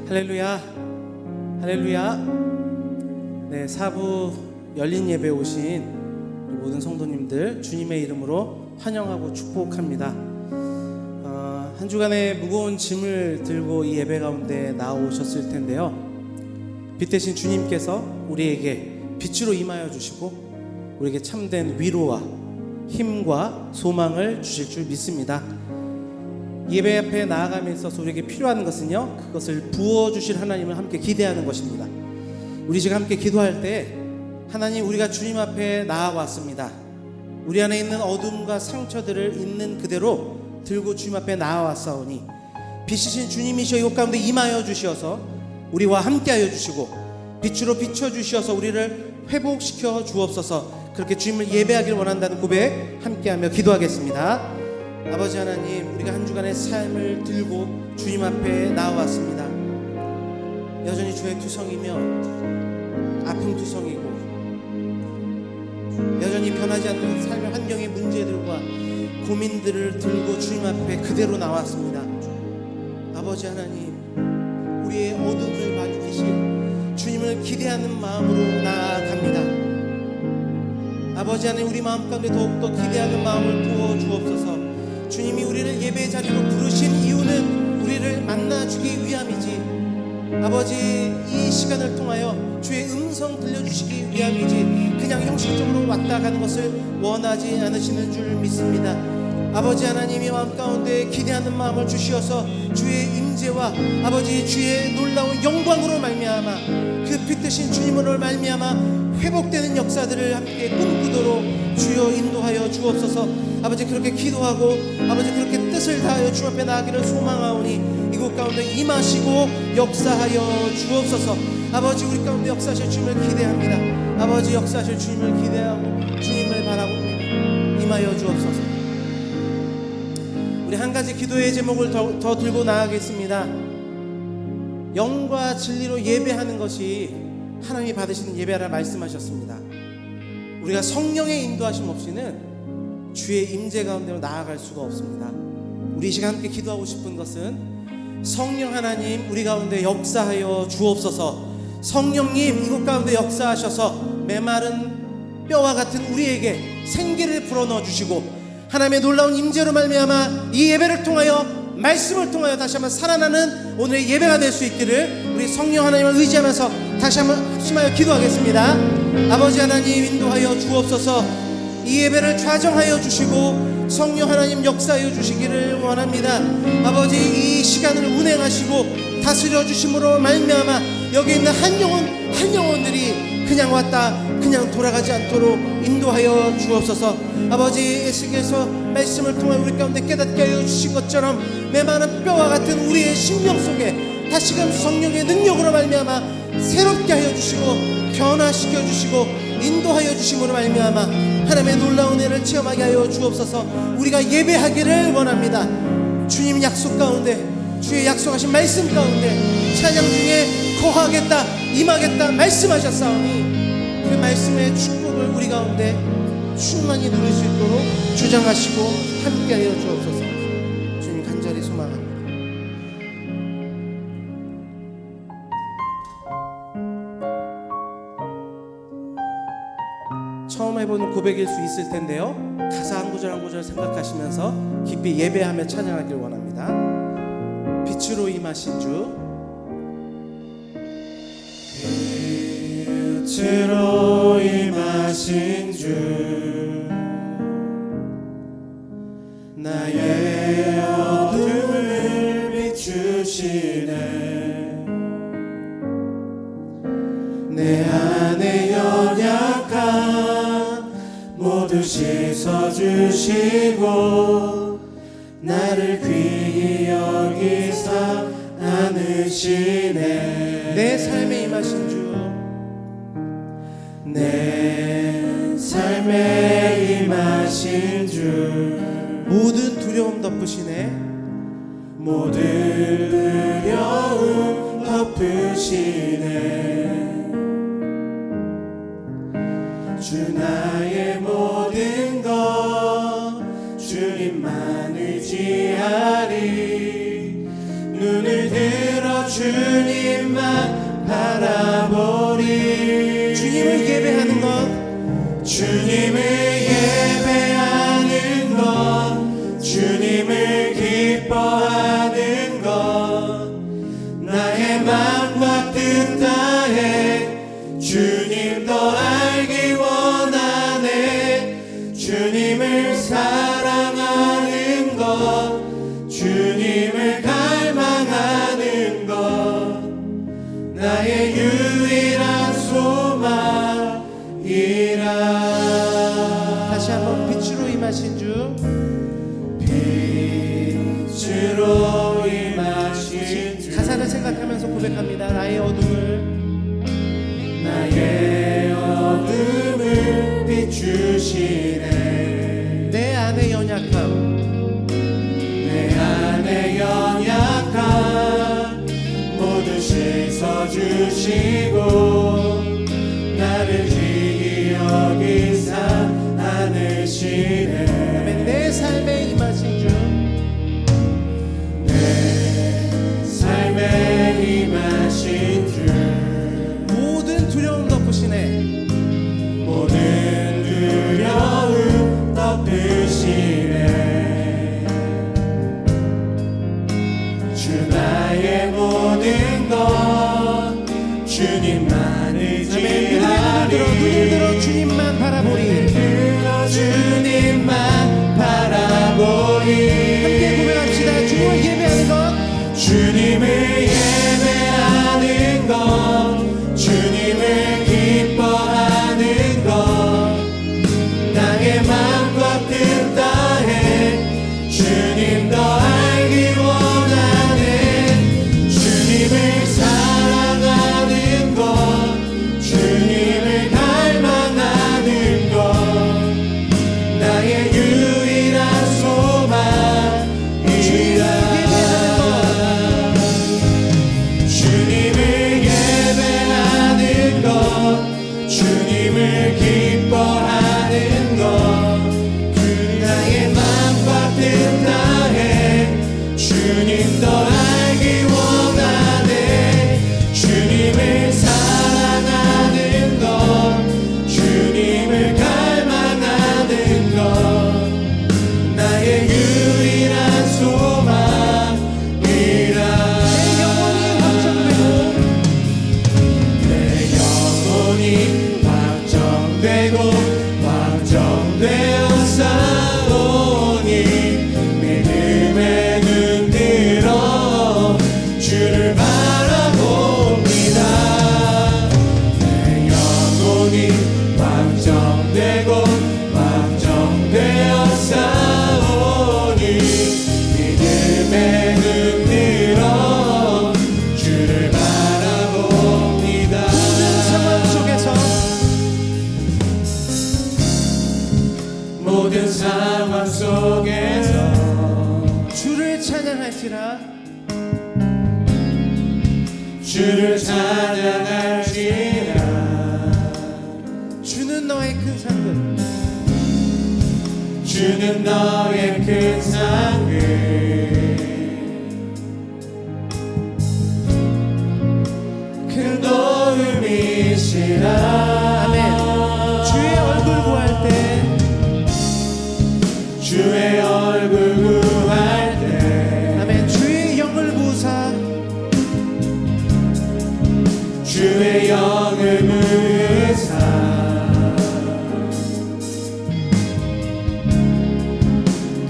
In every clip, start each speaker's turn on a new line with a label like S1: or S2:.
S1: 할렐루야, 할렐루야. 네, 사부 열린 예배 오신 모든 성도님들 주님의 이름으로 환영하고 축복합니다. 한 주간의 무거운 짐을 들고 이 예배 가운데 나오셨을 텐데요, 빛 대신 주님께서 우리에게 빛으로 임하여 주시고 우리에게 참된 위로와 힘과 소망을 주실 줄 믿습니다. 예배 앞에 나아감에 있어서 우리에게 필요한 것은요, 그것을 부어주실 하나님을 함께 기대하는 것입니다. 우리 지금 함께 기도할 때, 하나님, 우리가 주님 앞에 나아왔습니다. 우리 안에 있는 어둠과 상처들을 있는 그대로 들고 주님 앞에 나아왔사오니 빛이신 주님이시여 이곳 가운데 임하여 주시어서 우리와 함께하여 주시고 빛으로 비춰주시어서 우리를 회복시켜 주옵소서. 그렇게 주님을 예배하기를 원한다는 고백 함께하며 기도하겠습니다. 아버지 하나님, 우리가 한 주간의 삶을 들고 주님 앞에 나와왔습니다. 여전히 주의 투성이며 아픔 투성이고 여전히 변하지 않는 삶의 환경의 문제들과 고민들을 들고 주님 앞에 그대로 나왔습니다. 아버지 하나님, 우리의 어둠을 밝히실 주님을 기대하는 마음으로 나아갑니다. 아버지 하나님, 우리 마음 가운데 더욱더 기대하는 마음을 부어 주옵소서. 주님이 우리를 예배의 자리로 부르신 이유는 우리를 만나주기 위함이지, 아버지, 이 시간을 통하여 주의 음성 들려주시기 위함이지, 그냥 형식적으로 왔다 가는 것을 원하지 않으시는 줄 믿습니다. 아버지 하나님이 마음 가운데 기대하는 마음을 주시어서 주의 임재와 아버지 주의 놀라운 영광으로 말미암아 그 빛 대신 주님으로 말미암아 회복되는 역사들을 함께 꿈꾸도록 주여 인도하여 주옵소서. 아버지, 그렇게 기도하고 아버지 그렇게 뜻을 다하여 주 앞에 나가기를 소망하오니 이곳 가운데 임하시고 역사하여 주옵소서. 아버지, 우리 가운데 역사하실 주님을 기대합니다. 아버지, 역사하실 주님을 기대하고 주님을 바라고 임하여 주옵소서. 우리 한 가지 기도의 제목을 더 들고 나가겠습니다. 영과 진리로 예배하는 것이 하나님이 받으시는 예배라 말씀하셨습니다. 우리가 성령의 인도하심 없이는 주의 임재 가운데로 나아갈 수가 없습니다. 우리 이 시간 함께 기도하고 싶은 것은, 성령 하나님, 우리 가운데 역사하여 주옵소서. 성령님, 이곳 가운데 역사하셔서 메마른 뼈와 같은 우리에게 생기를 불어넣어 주시고 하나님의 놀라운 임재로 말미암아 이 예배를 통하여, 말씀을 통하여 다시 한번 살아나는 오늘의 예배가 될 수 있기를 우리 성령 하나님을 의지하면서 다시 한번 합심하여 기도하겠습니다. 아버지 하나님, 인도하여 주옵소서. 이 예배를 좌정하여 주시고 성령 하나님 역사하여 주시기를 원합니다. 아버지, 이 시간을 운행하시고 다스려 주심으로 말미암아 여기 있는 한 영혼들이 그냥 왔다 그냥 돌아가지 않도록 인도하여 주옵소서. 아버지, 에스겔서 말씀을 통해 우리 가운데 깨닫게 하여 주신 것처럼 메마른 뼈와 같은 우리의 심령 속에 다시금 성령의 능력으로 말미암아 새롭게 하여 주시고 변화시켜 주시고 인도하여 주심으로 말미암아 하나님의 놀라운 은혜를 체험하게 하여 주옵소서. 우리가 예배하기를 원합니다. 주님 약속 가운데, 주의 약속하신 말씀 가운데 찬양 중에 거하겠다, 임하겠다 말씀하셨사오니 그 말씀의 축복을 우리 가운데 충만히 누릴 수 있도록 주장하시고 함께하여 주옵소서. 주님 간절히 소망합니다. 처음 해보는 고백일 수 있을 텐데요, 가사 한 구절 한 구절 생각하시면서 깊이 예배하며 찬양하길 원합니다. 빛으로 임하신 주,
S2: 빛으로 임하신 주, 나의 어둠을 비추시네. 내 안에 연약함 모두 씻어주시고 나를 귀히 여기사 안으시네.
S1: 내 삶에 임하신 주,
S2: 내 삶에 임하신 주,
S1: 모든 두려움 덮으시네.
S2: 모든 두려움 덮으시네. 주 나의 모든 것 주님만 의지하리. 눈을 들어 주님만 바라보리.
S1: 주님을 예배하는 것,
S2: 주님을 예배하는 것, 주님을 기뻐하는 것, 나의 마음과 뜻 다해 주님 더 알기 원하네. 주님을 사랑하는 것, 주님을 갈망하는 것, 나의 유일한 소망이라.
S1: 다시 한번 빛으로 임하신 주,
S2: 빛으로 임하신 주,
S1: 가사를 생각하면서 고백합니다. 나의 어둠을,
S2: 나의 어둠을 비추시네.
S1: 내 안의 연약함,
S2: 내 안의 연약함 모두 씻어주시고, 나를 희귀 여기사 안으시네.
S1: 내 삶에 임하신 주,
S2: 내 삶에 임하신 주,
S1: 모든 두려움 덮으시네.
S2: 모든 두려움 덮으시네. 주 나의 모든 것 주님만 의지하리.
S1: 눈을 들어 주님만 바라보리.
S2: 주님만 바라보리.
S1: 함께 고백합시다. 주님을 예배하는 것,
S2: 주님을 예배하는 것, 주님을 기뻐하는 것, 나의 마음과 뜻 다해 주님 더 알기 원하네. 주님을 사랑하는 것, 주님을 갈망하는 것, 나의 유일한 소망이라. 주님을 예배하는 것, 주님을 기뻐하는 것, 나의 마음과 뜻 다해 주님 더 알기 원하네. 주님을 사랑하는 것, 주님을 갈망하는 것, 나의 유일한 소망이라. 내 영혼이 확정되고 확정되어 싸우니, 믿음의 눈 들어 주를 바라봅니다. 내 영혼이 확정되고 확정되어 싸우니, 믿음의 눈 들어 주를 바라봅니다.
S1: 모든 상황 속에서,
S2: 모든 상황 속에서
S1: 주를 찬양할지라.
S2: 주를 찬양할지라.
S1: 주는 너의 큰 상급,
S2: 주는 너의 큰 상급, 큰 도움이시라.
S1: 아멘. 주의 얼굴 구할 때,
S2: 주의 얼굴 구할 때,
S1: 아멘. 주의 영을 부사,
S2: 주의 영을 부으사,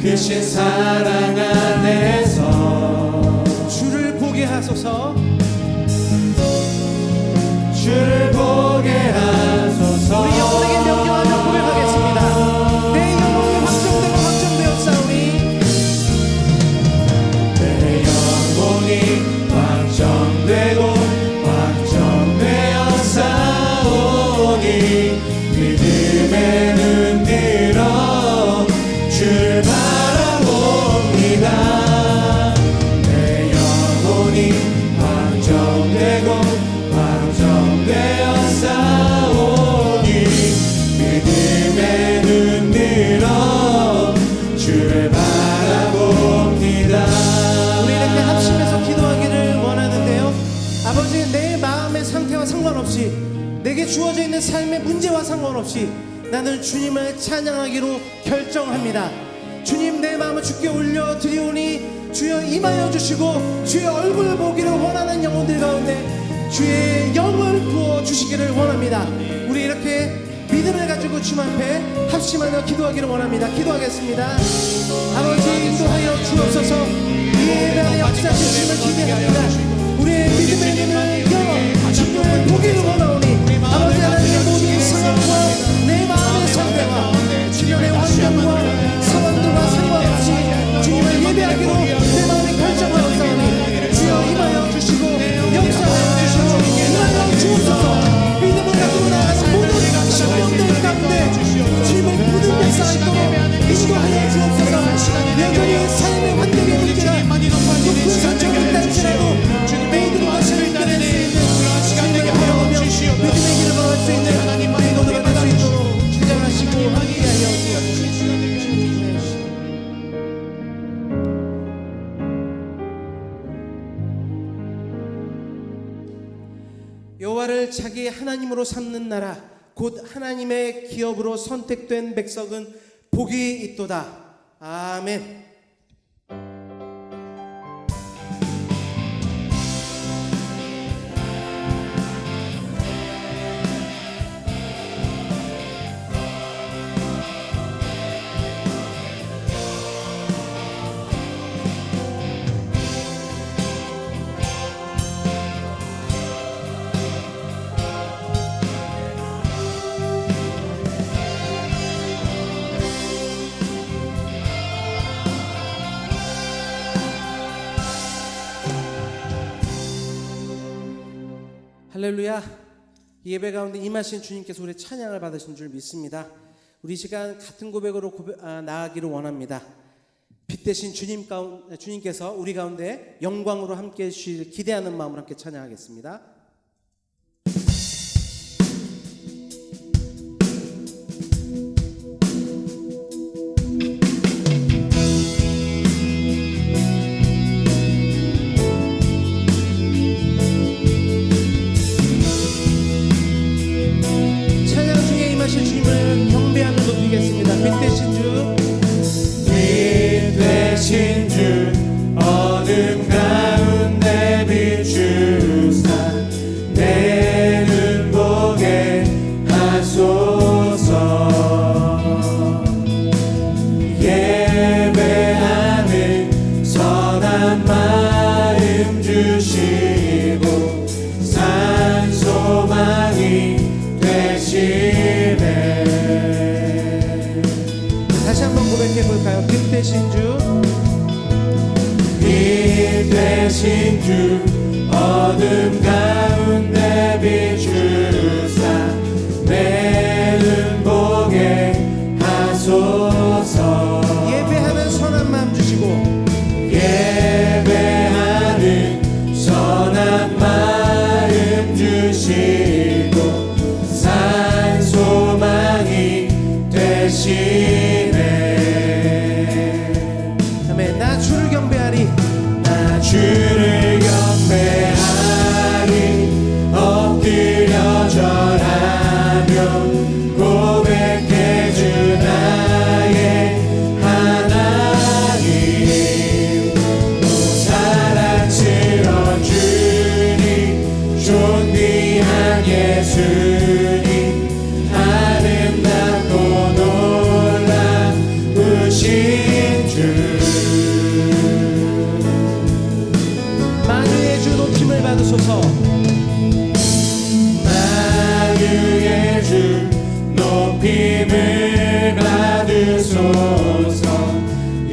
S2: 크신 사랑 안에서
S1: 주를 보게 하소서.
S2: 주를 보게 하소서.
S1: 우리 영혼에게 명령하며 고백하겠습니다. 내 영혼이 확정되고 확정되었사오니,
S2: 내 영혼이 확정되고 확정되었사오니, 믿음의 눈 들어 주를 바라봅니다.
S1: 주어져 있는 삶의 문제와 상관없이 나는 주님을 찬양하기로 결정합니다. 주님, 내 마음을 주께 올려드리오니 주여 임하여 주시고 주의 얼굴 보기를 원하는 영혼들 가운데 주의 영을 부어 주시기를 원합니다. 우리 이렇게 믿음을 가지고 주님 앞에 합심하여 기도하기를 원합니다. 기도하겠습니다. 아버지, 인도하여 주옵소서. 이 예배의 역사 주심을 기대합니다. 우리의 믿음의 눈을 열어 주님을 보기를 원하오니 아버지 하나님의 모든 상황과 내 마음의 상태와 주변의 환경과 상황들과 상관없이 주님을 예배하기로 내 마음에 결정하였사오니 주여 임하여 주시고 역사하여 주시고 임하여 주옵소서. 믿음을 가지고 나아가는 모든 신령들 가운데 주님을 부르며 쌓이도록 인도하여 주옵소서. 여전히 삶의 환경의 문제가 높은 산정을 딸지라도 모든 것을 이겨낼 수 있는 주님을 바라보며 믿음의 길을 걸어갈 수 있는 인도를 받을 수 있도록 주장하시고 함께하여 주옵소서. 여호와를 자기 하나님으로 삼는 나라 곧 하나님의 기업으로 선택된 백성은 복이 있도다. 아멘. 할렐루야. 예배 가운데 임하신 주님께서 우리 찬양을 받으신 줄 믿습니다. 우리 시간 같은 고백으로 나아가기를 원합니다. 빛 대신 주님께서 우리 가운데 영광으로 함께 해주실 기대하는 마음으로 함께 찬양하겠습니다. 주님을 경배하며 높이겠습니다. 빛 대신 주,
S2: 빛 대신 주, 어둠 가운데 비추사 내 눈 보게 하소서. 예배하는 선한 마음 주시고 산 소망이 되시네.
S1: 다시 한번 고백해 볼까요? 빛 대신 주,
S2: 빛 대신 주, 어둠 가운데 비추사 내 눈 보게 하소서.
S1: 예배하는 선한 마음 주시고
S2: 예배하는 선한 마음 주시고 산 소망이 되시네.
S1: 아멘. 나 주를 경배하리,
S2: 나 주를 경배하리, 엎드려 절하며 고백해 주 나의 하나님. 또 사랑스러운 주님, 존귀한 예수님, 아름답고 놀라우신 주.
S1: 만유의 주 높임을 받으소서.
S2: 만유의 주 높임을 받으소서.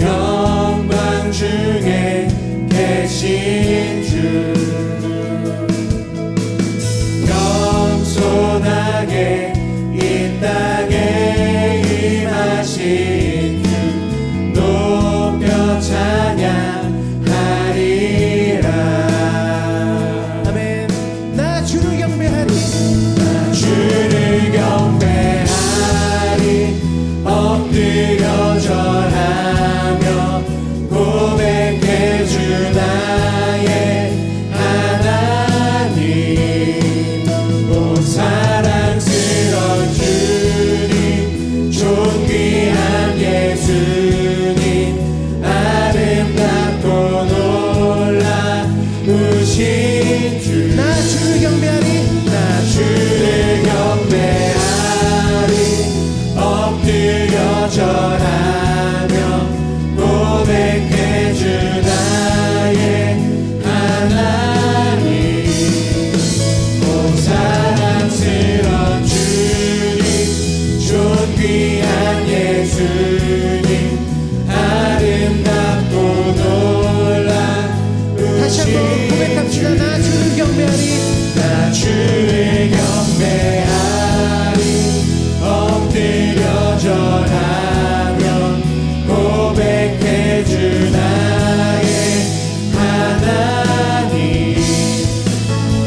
S2: 영광 중에 계신 주, 겸손하게 이 땅에 임하신 주 높여 찬양하리라.
S1: 아멘. 나 주를 경배하리,
S2: 나 주를 경배하리, 엎드려 절하며 고백해 주 나의
S1: 한번 고백합시다. 나 주를 경배하리.
S2: 나 주를 경배하리. 엎드려 절하며 고백해주 나의 하나님.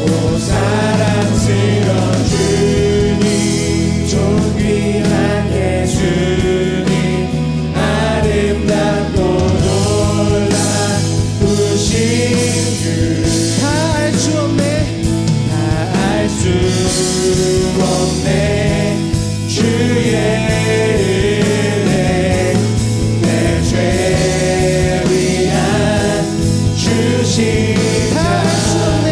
S2: 오 사랑스러운 주님, 존귀한 예수님, 아름답고 놀라우신 주.
S1: 다 알 수 없네.
S2: 다 알 수 없네. 주의 은혜 내 죄 위한 주신
S1: 다 알 수 없네.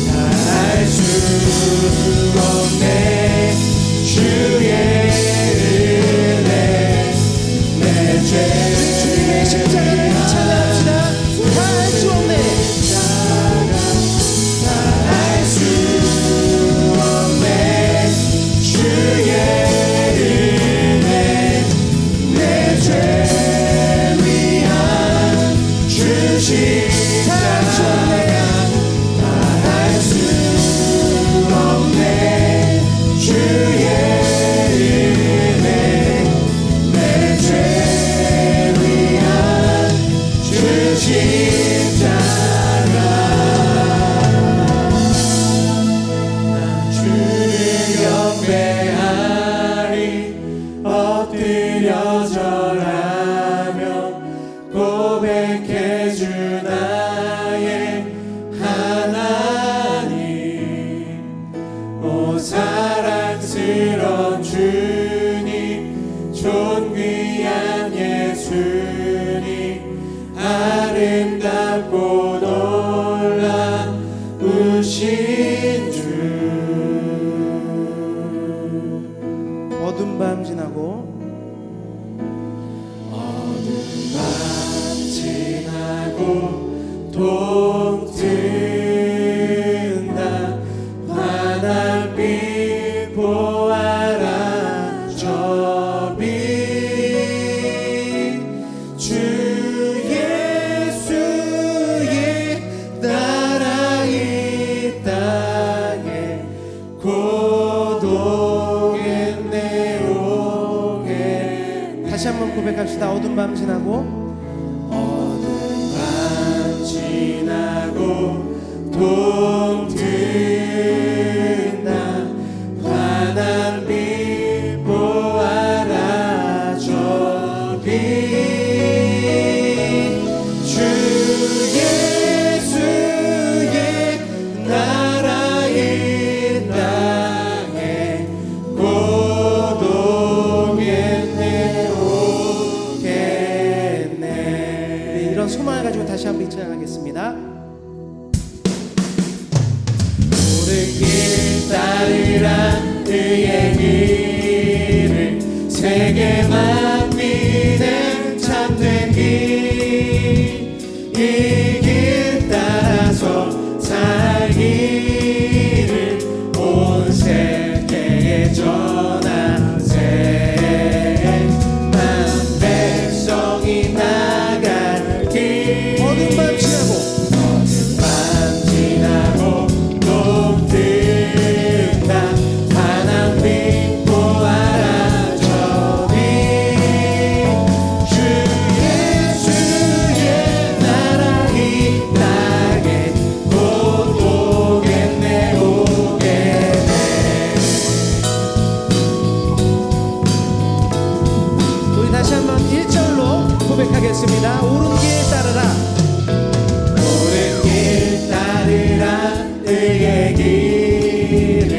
S2: 다 알 수 없네. 주의 은혜 내 죄
S1: 주님의 십자가를 찬양합시다. 다 알 수 없네.
S2: 다 알 수 없네. 주의 은혜 내 죄 위한 주신
S1: 다 알 수 없네.
S2: 다 알 수 없네. 주의 은혜 내 죄 위한 주신 자가. 나 주를 경배하리. 엎드려 절하며 고백해주 나의 하나님. 오 사랑스러운 주님, 존귀한 예수님, 아름답고 놀라우신 주.
S1: 어둠 밤 지나고
S2: 밤 지나고 동 뜬다. 환한 빛 보아라. 저 빛 주 예수의 나라 이 땅에 고독했네 오겠네.
S1: 다시 한번 고백합시다. 어둠 밤 지나고
S2: 밤 지나고 동 뜬다. 환한 빛 보아라. 저 빛 주 예수의 나라 이 땅에 고독했네 오겠네.
S1: 네, 이런 소망을 가지고 다시 한번 찬양하겠습니다.
S2: 옳은 길 따르라. 의의 길을 세계만 믿는 참된 길. 이 길 따라서 살기를 온 세계에 전하세. 만 백성이 나갈 길.
S1: 어둠 밤 지나고
S2: 밤 지나고 동 뜬다. 환한 빛 보아라. 저 빛 주 예수의 나라 이 땅에 고독했네 오겠네.
S1: 우리 다시 한번 1절로 고백하겠습니다. 옳은 길 따르라.
S2: 옳은 길 따르라. 의의 길을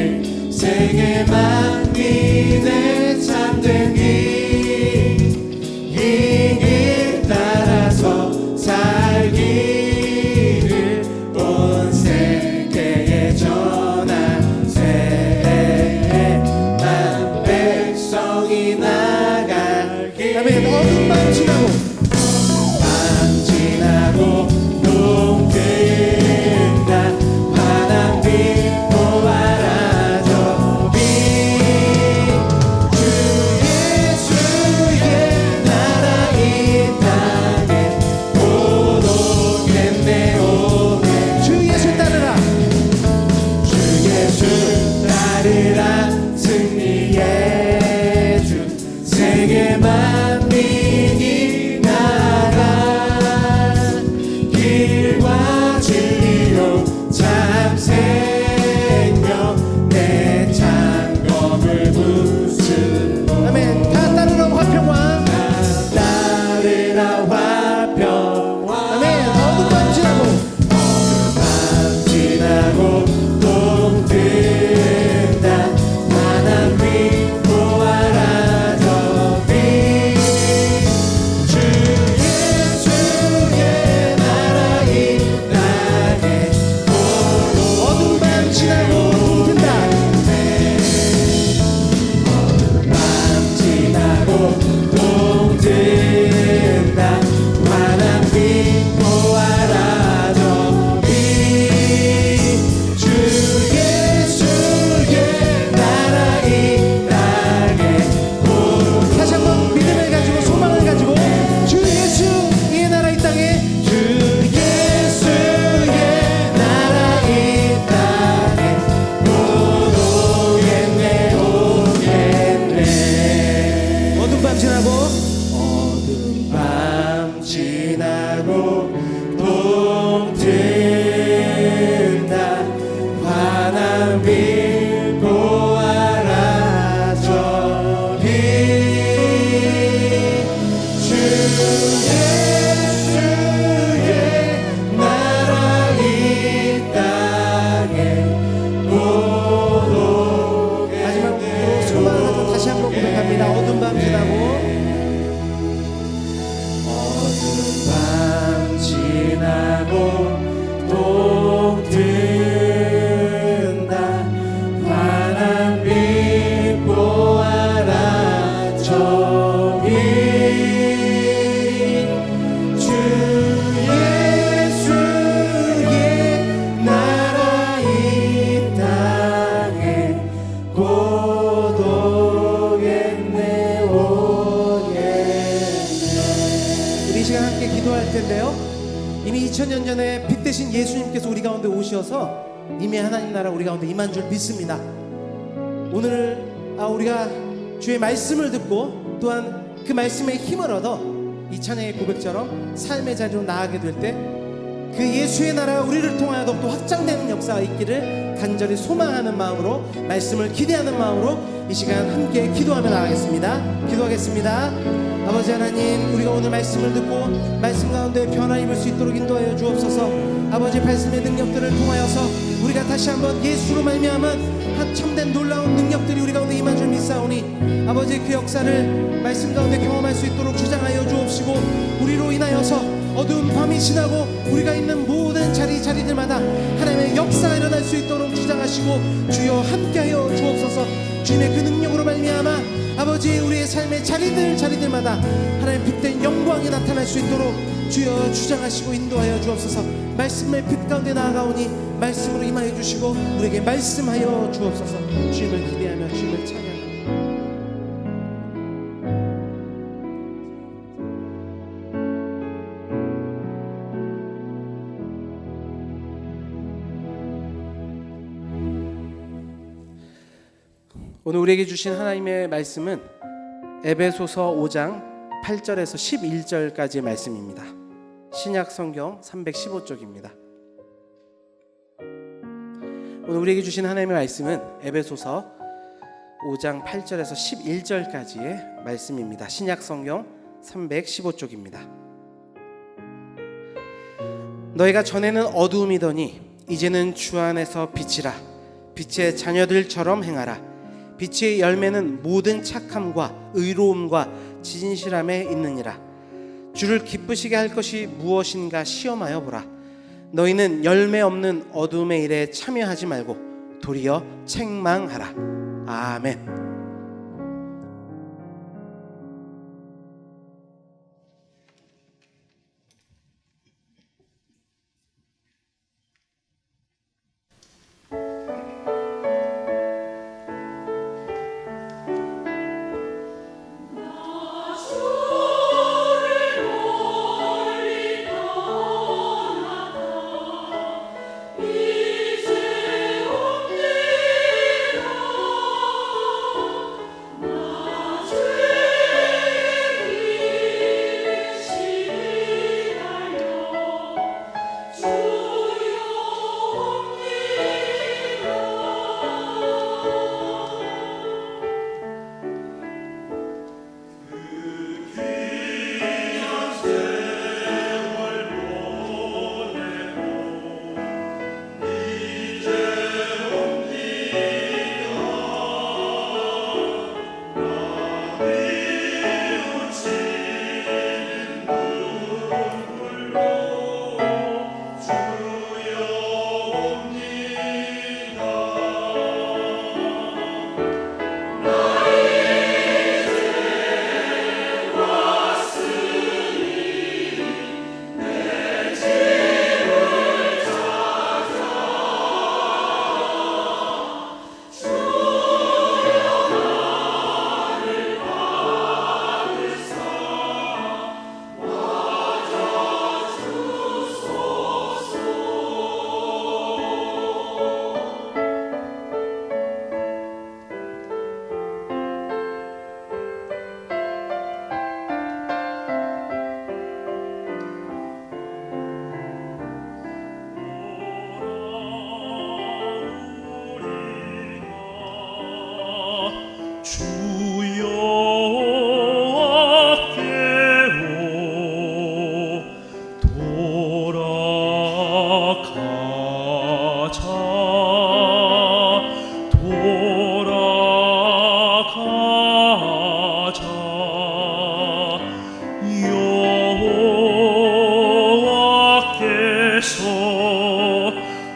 S2: 세계만 믿는 참된 길. 이 길 따라서 살기를 온 세계에 전하세. 만 백성이 나갈 길.
S1: 아멘. 어둠 밤 지나고
S2: 밤 지나고 동 뜬다. 환한 빛 보아라. 저 빛 주 예수의 나라 이 땅에 고독했네 동튼다 환한 빛 보아라 저기 주 예수의 나라 이 땅에 고독에
S1: 마지막으로 소망하고 다시 한번 고백합니다. 어두운 밤 지나고
S2: 밤 지나고 동튼다 환한 빛 보아라 저기 주 예수의 나라 이 땅에 고독했네 오겠네.
S1: 우리 이 시간 함께 기도할 텐데요. 이미 2000년 전에 빛 대신 예수님께서 우리 가운데 오셔서 이미 하나님 나라 우리 가운데 임한 줄 믿습니다. 오늘 우리가 주의 말씀을 듣고 또한 그 말씀에 힘을 얻어 이 찬양의 고백처럼 삶의 자리로 나아가게 될 때 그 예수의 나라가 우리를 통하여 더욱더 확장되는 역사가 있기를 간절히 소망하는 마음으로 말씀을 기대하는 마음으로 이 시간 함께 기도하며 나가겠습니다. 기도하겠습니다. 아버지 하나님, 우리가 오늘 말씀을 듣고 말씀 가운데 변화 입을 수 있도록 인도하여 주옵소서. 아버지 말씀의 능력들을 통하여서 우리가 다시 한번 예수로 말미암은 한 참된 놀라운 능력들이 우리 가운데 임한 줄 믿사오니 아버지 그 역사를 말씀 가운데 경험할 수 있도록 주장하여 주옵시고 우리로 인하여서 어두운 밤이 지나고 우리가 있는 모든 자리들마다 하나님의 역사가 일어날 수 있도록 주장하시고 주여 함께하여 주옵소서. 주님의 그 능력으로 말미암아 아버지 우리의 삶의 자리들마다 하나님 빛된 영광이 나타날 수 있도록 주여 주장하시고 인도하여 주옵소서. 말씀의 빛 가운데 나아가오니 말씀으로 임하여 주시고 우리에게 말씀하여 주옵소서. 주님을 기대하며 주님을 찬양하며 오늘 우리에게 주신 하나님의 말씀은 에베소서 5장 8절에서 11절까지의 말씀입니다. 신약 성경 315쪽입니다. 오늘 우리에게 주신 하나님의 말씀은 에베소서 5장 8절에서 11절까지의 말씀입니다. 신약 성경 315쪽입니다. 너희가 전에는 어두움이더니 이제는 주 안에서 빛이라. 빛의 자녀들처럼 행하라. 빛의 열매는 모든 착함과 의로움과 진실함에 있느니라. 주를 기쁘시게 할 것이 무엇인가 시험하여 보라. 너희는 열매 없는 어둠의 일에 참여하지 말고 도리어 책망하라. 아멘.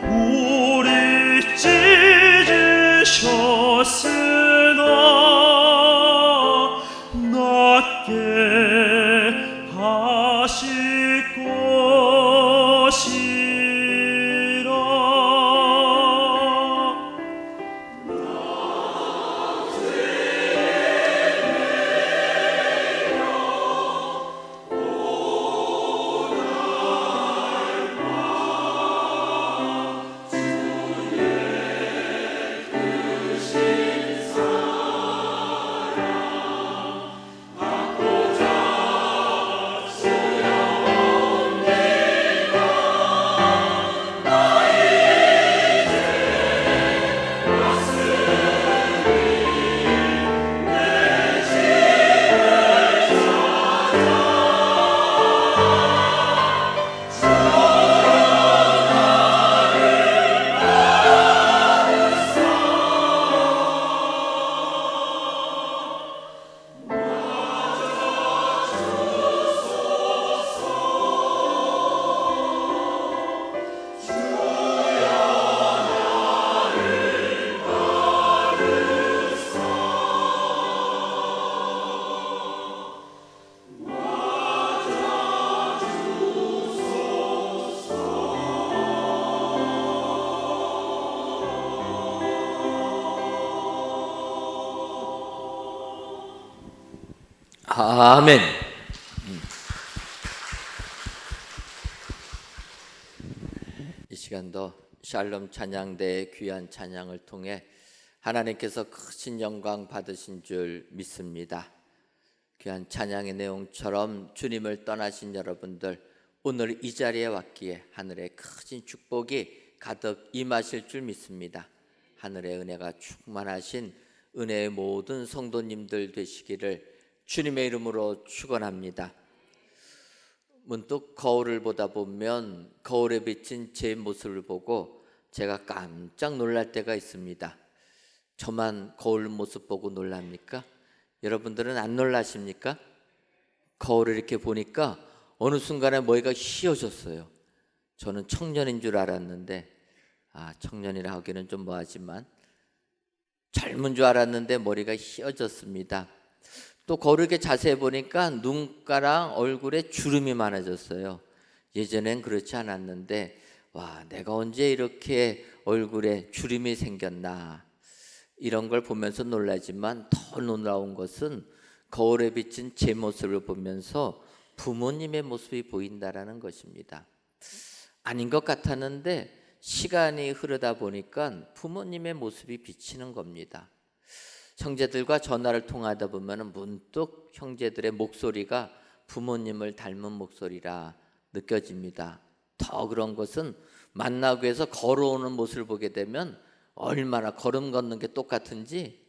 S2: 우리 찢으셨으나 낫게 하실 것이라.
S3: 아멘. 이 시간도 샬롬 찬양대의 귀한 찬양을 통해 하나님께서 크신 영광 받으신 줄 믿습니다. 귀한 찬양의 내용처럼 주님을 떠나신 여러분들, 오늘 이 자리에 왔기에 하늘의 크신 축복이 가득 임하실 줄 믿습니다. 하늘의 은혜가 충만하신 은혜의 모든 성도님들 되시기를 주님의 이름으로 축원합니다. 문득 거울을 보다 보면 거울에 비친 제 모습을 보고 제가 깜짝 놀랄 때가 있습니다. 저만 거울 모습 보고 놀랍니까? 여러분들은 안 놀라십니까? 거울을 이렇게 보니까 어느 순간에 머리가 휘어졌어요. 저는 청년인 줄 알았는데, 청년이라 하기는 좀 뭐하지만 젊은 줄 알았는데 머리가 휘어졌습니다. 또 거울을 이렇게 자세히 보니까 눈가랑 얼굴에 주름이 많아졌어요. 예전엔 그렇지 않았는데, 와, 내가 언제 이렇게 얼굴에 주름이 생겼나, 이런 걸 보면서 놀라지만 더 놀라운 것은 거울에 비친 제 모습을 보면서 부모님의 모습이 보인다라는 것입니다. 아닌 것 같았는데 시간이 흐르다 보니까 부모님의 모습이 비치는 겁니다. 형제들과 전화를 통하다 보면 문득 형제들의 목소리가 부모님을 닮은 목소리라 느껴집니다. 더 그런 것은 만나고 해서 걸어오는 모습을 보게 되면 얼마나 걸음 걷는 게 똑같은지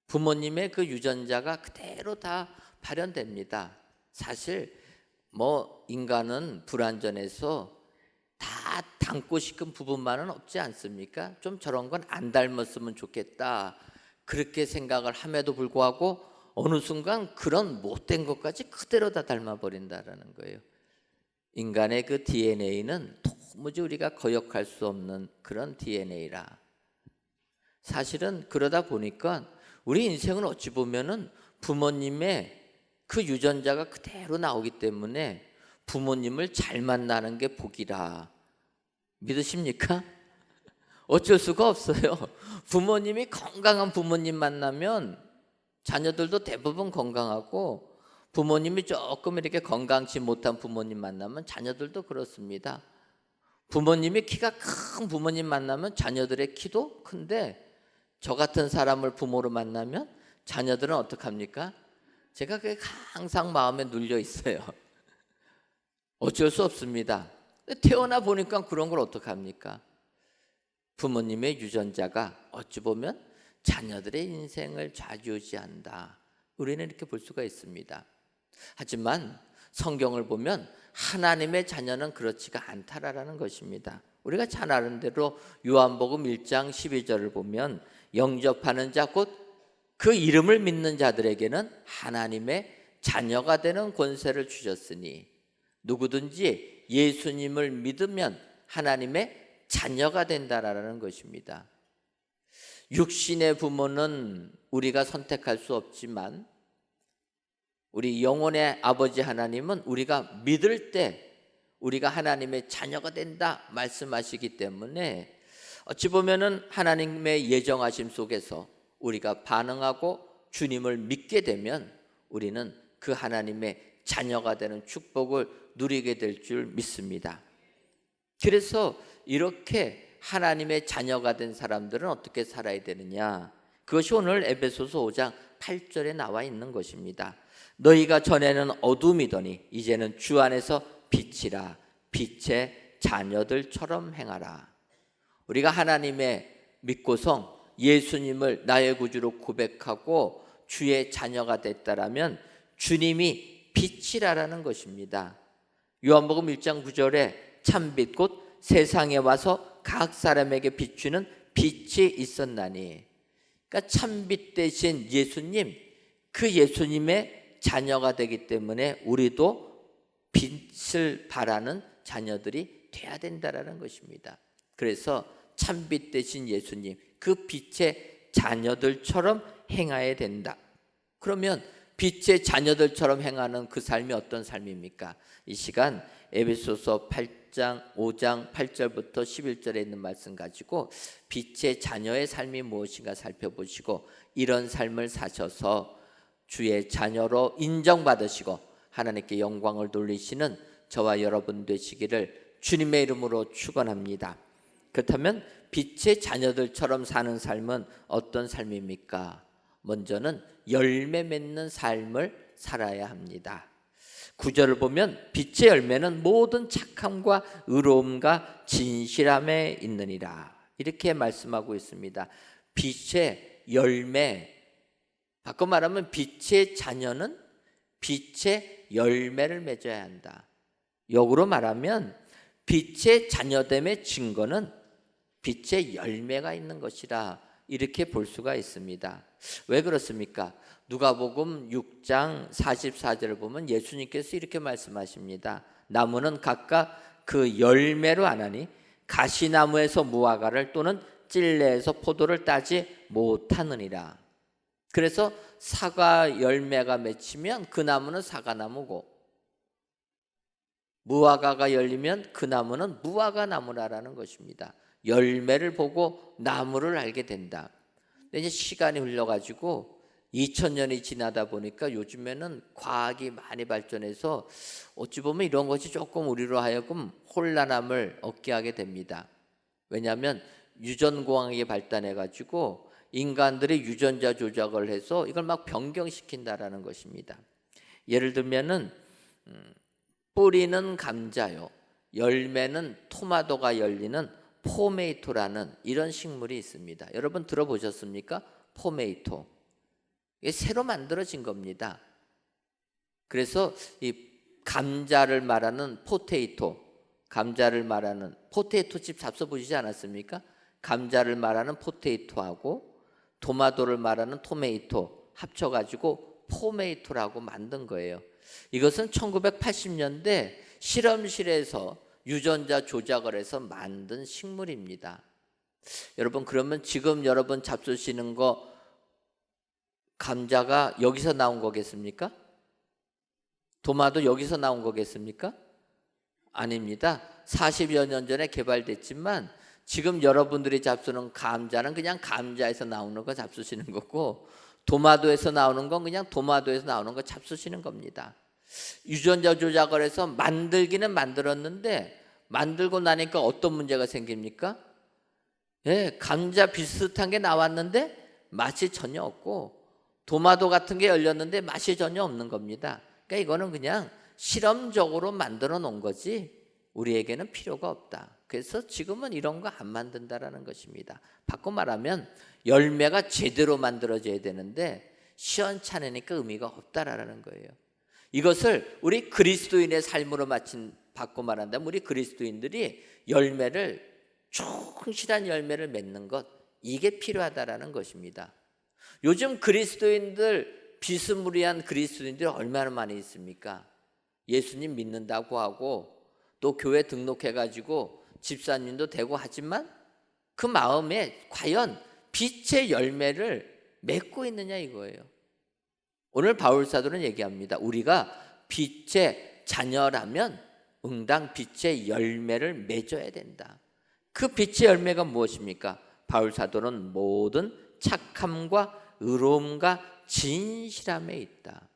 S3: 부모님의 그 유전자가 그대로 다 발현됩니다. 사실 인간은 불완전해서 다 닮고 싶은 부분만은 없지 않습니까? 좀 저런 건 안 닮았으면 좋겠다, 그렇게 생각을 함에도 불구하고 어느 순간 그런 못된 것까지 그대로 다 닮아버린다라는 거예요. 인간의 그 DNA는 도무지 우리가 거역할 수 없는 그런 DNA라. 사실은 그러다 보니까 우리 인생은 어찌 보면은 부모님의 그 유전자가 그대로 나오기 때문에 부모님을 잘 만나는 게 복이라. 믿으십니까? 어쩔 수가 없어요. 부모님이 건강한 부모님 만나면 자녀들도 대부분 건강하고, 부모님이 조금 이렇게 건강치 못한 부모님 만나면 자녀들도 그렇습니다. 부모님이 키가 큰 부모님 만나면 자녀들의 키도 큰데, 저 같은 사람을 부모로 만나면 자녀들은 어떡합니까? 제가 그게 항상 마음에 눌려 있어요. 어쩔 수 없습니다. 태어나 보니까 그런 걸 어떡합니까? 부모님의 유전자가 어찌 보면 자녀들의 인생을 좌지우지한다, 우리는 이렇게 볼 수가 있습니다. 하지만 성경을 보면 하나님의 자녀는 그렇지가 않다라는 것입니다. 우리가 잘 아는 대로 요한복음 1장 12절을 보면 영접하는 자 곧 그 이름을 믿는 자들에게는 하나님의 자녀가 되는 권세를 주셨으니 누구든지 예수님을 믿으면 하나님의 자녀가 된다라는 것입니다. 육신의 부모는 우리가 선택할 수 없지만 우리 영혼의 아버지 하나님은 우리가 믿을 때 우리가 하나님의 자녀가 된다 말씀하시기 때문에 어찌 보면은 하나님의 예정하심 속에서 우리가 반응하고 주님을 믿게 되면 우리는 그 하나님의 자녀가 되는 축복을 누리게 될 줄 믿습니다. 그래서 이렇게 하나님의 자녀가 된 사람들은 어떻게 살아야 되느냐? 그것이 오늘 에베소서 5장 8절에 나와 있는 것입니다. 너희가 전에는 어둠이더니 이제는 주 안에서 빛이라. 빛의 자녀들처럼 행하라. 우리가 하나님의 믿고서 예수님을 나의 구주로 고백하고 주의 자녀가 됐다라면 주님이 빛이라는 것입니다. 요한복음 1장 9절에 참빛 곧 세상에 와서 각 사람에게 비추는 빛이 있었나니, 그러니까 참빛 대신 예수님, 그 예수님의 자녀가 되기 때문에 우리도 빛을 발하는 자녀들이 돼야 된다라는 것입니다. 그래서 참빛 대신 예수님, 그 빛의 자녀들처럼 행해야 된다. 그러면 빛의 자녀들처럼 행하는 그 삶이 어떤 삶입니까? 이 시간 에베소서 8장 5장 8절부터 11절에 있는 말씀 가지고 빛의 자녀의 삶이 무엇인가 살펴보시고 이런 삶을 사셔서 주의 자녀로 인정받으시고 하나님께 영광을 돌리시는 저와 여러분 되시기를 주님의 이름으로 축원합니다. 그렇다면 빛의 자녀들처럼 사는 삶은 어떤 삶입니까? 먼저는 열매 맺는 삶을 살아야 합니다. 9절을 보면 빛의 열매는 모든 착함과 의로움과 진실함에 있느니라, 이렇게 말씀하고 있습니다. 빛의 열매, 바꿔 말하면 빛의 자녀는 빛의 열매를 맺어야 한다. 역으로 말하면 빛의 자녀됨의 증거는 빛의 열매가 있는 것이라, 이렇게 볼 수가 있습니다. 왜 그렇습니까? 누가복음 6장 44절을 보면 예수님께서 이렇게 말씀하십니다. 나무는 각각 그 열매로 아나니 가시나무에서 무화과를 또는 찔레에서 포도를 따지 못하느니라. 그래서 사과 열매가 맺히면 그 나무는 사과나무고, 무화과가 열리면 그 나무는 무화과 나무라는 것입니다. 열매를 보고 나무를 알게 된다. 근데 이제 시간이 흘러가지고 2000년이 지나다 보니까 요즘에는 과학이 많이 발전해서 어찌 보면 이런 것이 조금 우리로 하여금 혼란함을 얻게 하게 됩니다. 왜냐하면 유전공학이 발달해가지고 인간들이 유전자 조작을 해서 이걸 막 변경시킨다라는 것입니다. 예를 들면은 뿌리는 감자요, 열매는 토마토가 열리는 포메이토라는 이런 식물이 있습니다. 여러분 들어보셨습니까? 포메이토. 이게 새로 만들어진 겁니다. 그래서 이 감자를 말하는 포테이토, 감자를 말하는 포테이토 집 잡숴보시지 않았습니까? 감자를 말하는 포테이토하고 토마토를 말하는 토메이토 합쳐가지고 포메이토라고 만든 거예요. 이것은 1980년대 실험실에서 유전자 조작을 해서 만든 식물입니다. 여러분, 그러면 지금 여러분 잡수시는 거 감자가 여기서 나온 거겠습니까? 토마토 여기서 나온 거겠습니까? 아닙니다. 40여 년 전에 개발됐지만 지금 여러분들이 잡수는 감자는 그냥 감자에서 나오는 거 잡수시는 거고, 토마토에서 나오는 건 그냥 토마토에서 나오는 거 잡수시는 겁니다. 유전자 조작을 해서 만들기는 만들었는데 만들고 나니까 어떤 문제가 생깁니까? 예, 감자 비슷한 게 나왔는데 맛이 전혀 없고, 토마토 같은 게 열렸는데 맛이 전혀 없는 겁니다. 그러니까 이거는 그냥 실험적으로 만들어 놓은 거지 우리에게는 필요가 없다. 그래서 지금은 이런 거 안 만든다라는 것입니다. 바꿔 말하면 열매가 제대로 만들어져야 되는데 시원찮으니까 의미가 없다라는 거예요. 이것을 우리 그리스도인의 삶으로 바꿔 말한다면 우리 그리스도인들이 열매를, 충실한 열매를 맺는 것, 이게 필요하다라는 것입니다. 요즘 그리스도인들, 비스무리한 그리스도인들이 얼마나 많이 있습니까? 예수님 믿는다고 하고 또 교회 등록해가지고 집사님도 되고 하지만 그 마음에 과연 빛의 열매를 맺고 있느냐 이거예요. 오늘 바울 사도는 얘기합니다. 우리가 빛의 자녀라면 응당 빛의 열매를 맺어야 된다. 그 빛의 열매가 무엇입니까? 바울 사도는 모든 착함과 의로움과 진실함에 있다.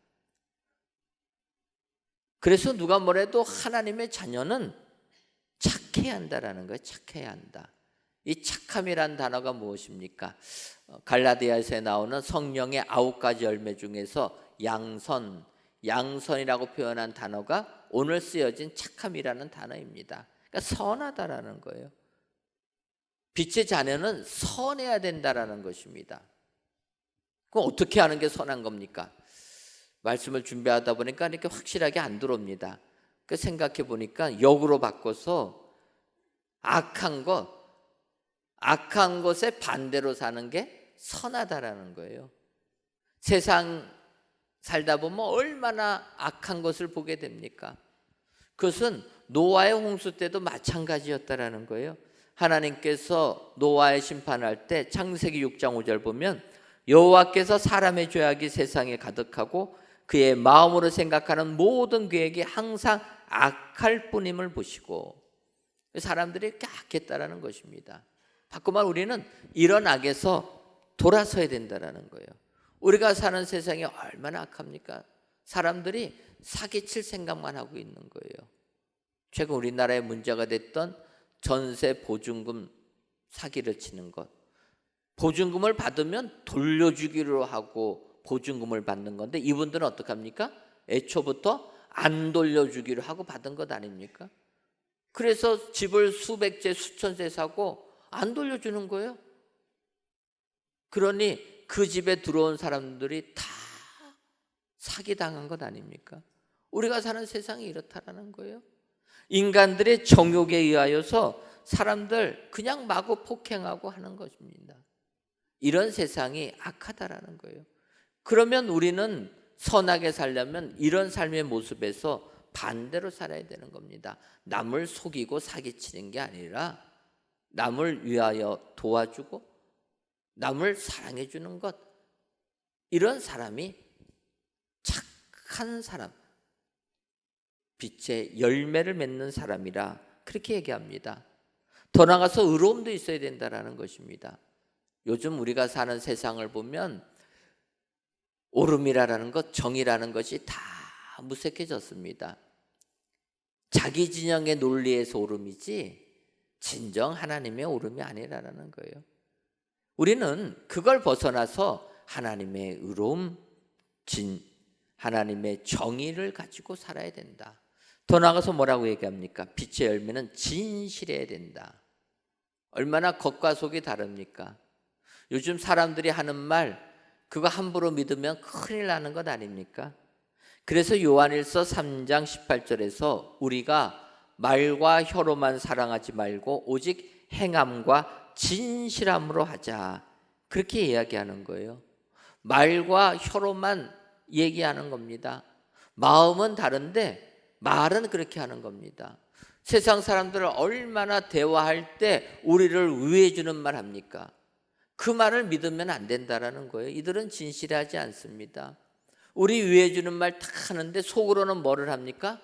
S3: 그래서 누가 뭐래도 하나님의 자녀는 착해야 한다라는 거예요. 착해야 한다. 이 착함이란 단어가 무엇입니까? 갈라디아서에 나오는 성령의 9가지 열매 중에서 양선이라고 표현한 단어가 오늘 쓰여진 착함이라는 단어입니다. 그러니까 선하다라는 거예요. 빛의 자녀는 선해야 된다라는 것입니다. 그럼 어떻게 하는 게 선한 겁니까? 말씀을 준비하다 보니까 이렇게 확실하게 안 들어옵니다. 그 생각해 보니까 역으로 바꿔서 악한 것에 반대로 사는 게 선하다라는 거예요. 세상 살다 보면 얼마나 악한 것을 보게 됩니까? 그것은 노아의 홍수 때도 마찬가지였다라는 거예요. 하나님께서 노아의 심판할 때 창세기 6장 5절 보면 여호와께서 사람의 죄악이 세상에 가득하고 그의 마음으로 생각하는 모든 계획이 항상 악할 뿐임을 보시고 사람들이 이렇게 악했다라는 것입니다. 바꾸면 우리는 이런 악에서 돌아서야 된다라는 거예요. 우리가 사는 세상이 얼마나 악합니까? 사람들이 사기칠 생각만 하고 있는 거예요. 최근 우리나라에 문제가 됐던 전세 보증금 사기를 치는 것. 보증금을 받으면 돌려주기로 하고 보증금을 받는 건데 이분들은 어떡합니까? 애초부터 안 돌려주기로 하고 받은 것 아닙니까? 그래서 집을 수백 채 수천 채 사고 안 돌려주는 거예요. 그러니 그 집에 들어온 사람들이 다 사기당한 것 아닙니까? 우리가 사는 세상이 이렇다라는 거예요. 인간들의 정욕에 의하여서 사람들 그냥 마구 폭행하고 하는 것입니다. 이런 세상이 악하다라는 거예요. 그러면 우리는 선하게 살려면 이런 삶의 모습에서 반대로 살아야 되는 겁니다. 남을 속이고 사기치는 게 아니라 남을 위하여 도와주고 남을 사랑해 주는 것, 이런 사람이 착한 사람, 빛의 열매를 맺는 사람이라 그렇게 얘기합니다. 더 나아가서 의로움도 있어야 된다는 것입니다. 요즘 우리가 사는 세상을 보면 옳음이라는 것, 정의라는 것이 다 무색해졌습니다. 자기 진영의 논리에서 옳음이지 진정 하나님의 옳음이 아니라는 거예요. 우리는 그걸 벗어나서 하나님의 의로움, 하나님의 정의를 가지고 살아야 된다. 더 나아가서 뭐라고 얘기합니까? 빛의 열매는 진실해야 된다. 얼마나 겉과 속이 다릅니까? 요즘 사람들이 하는 말 그거 함부로 믿으면 큰일 나는 것 아닙니까? 그래서 요한일서 3장 18절에서 우리가 말과 혀로만 사랑하지 말고 오직 행함과 진실함으로 하자, 그렇게 이야기하는 거예요. 말과 혀로만 얘기하는 겁니다. 마음은 다른데 말은 그렇게 하는 겁니다. 세상 사람들을 얼마나 대화할 때 우리를 위해 주는 말 합니까? 그 말을 믿으면 안 된다라는 거예요. 이들은 진실하지 않습니다. 우리 위해 주는 말 다 하는데 속으로는 뭐를 합니까?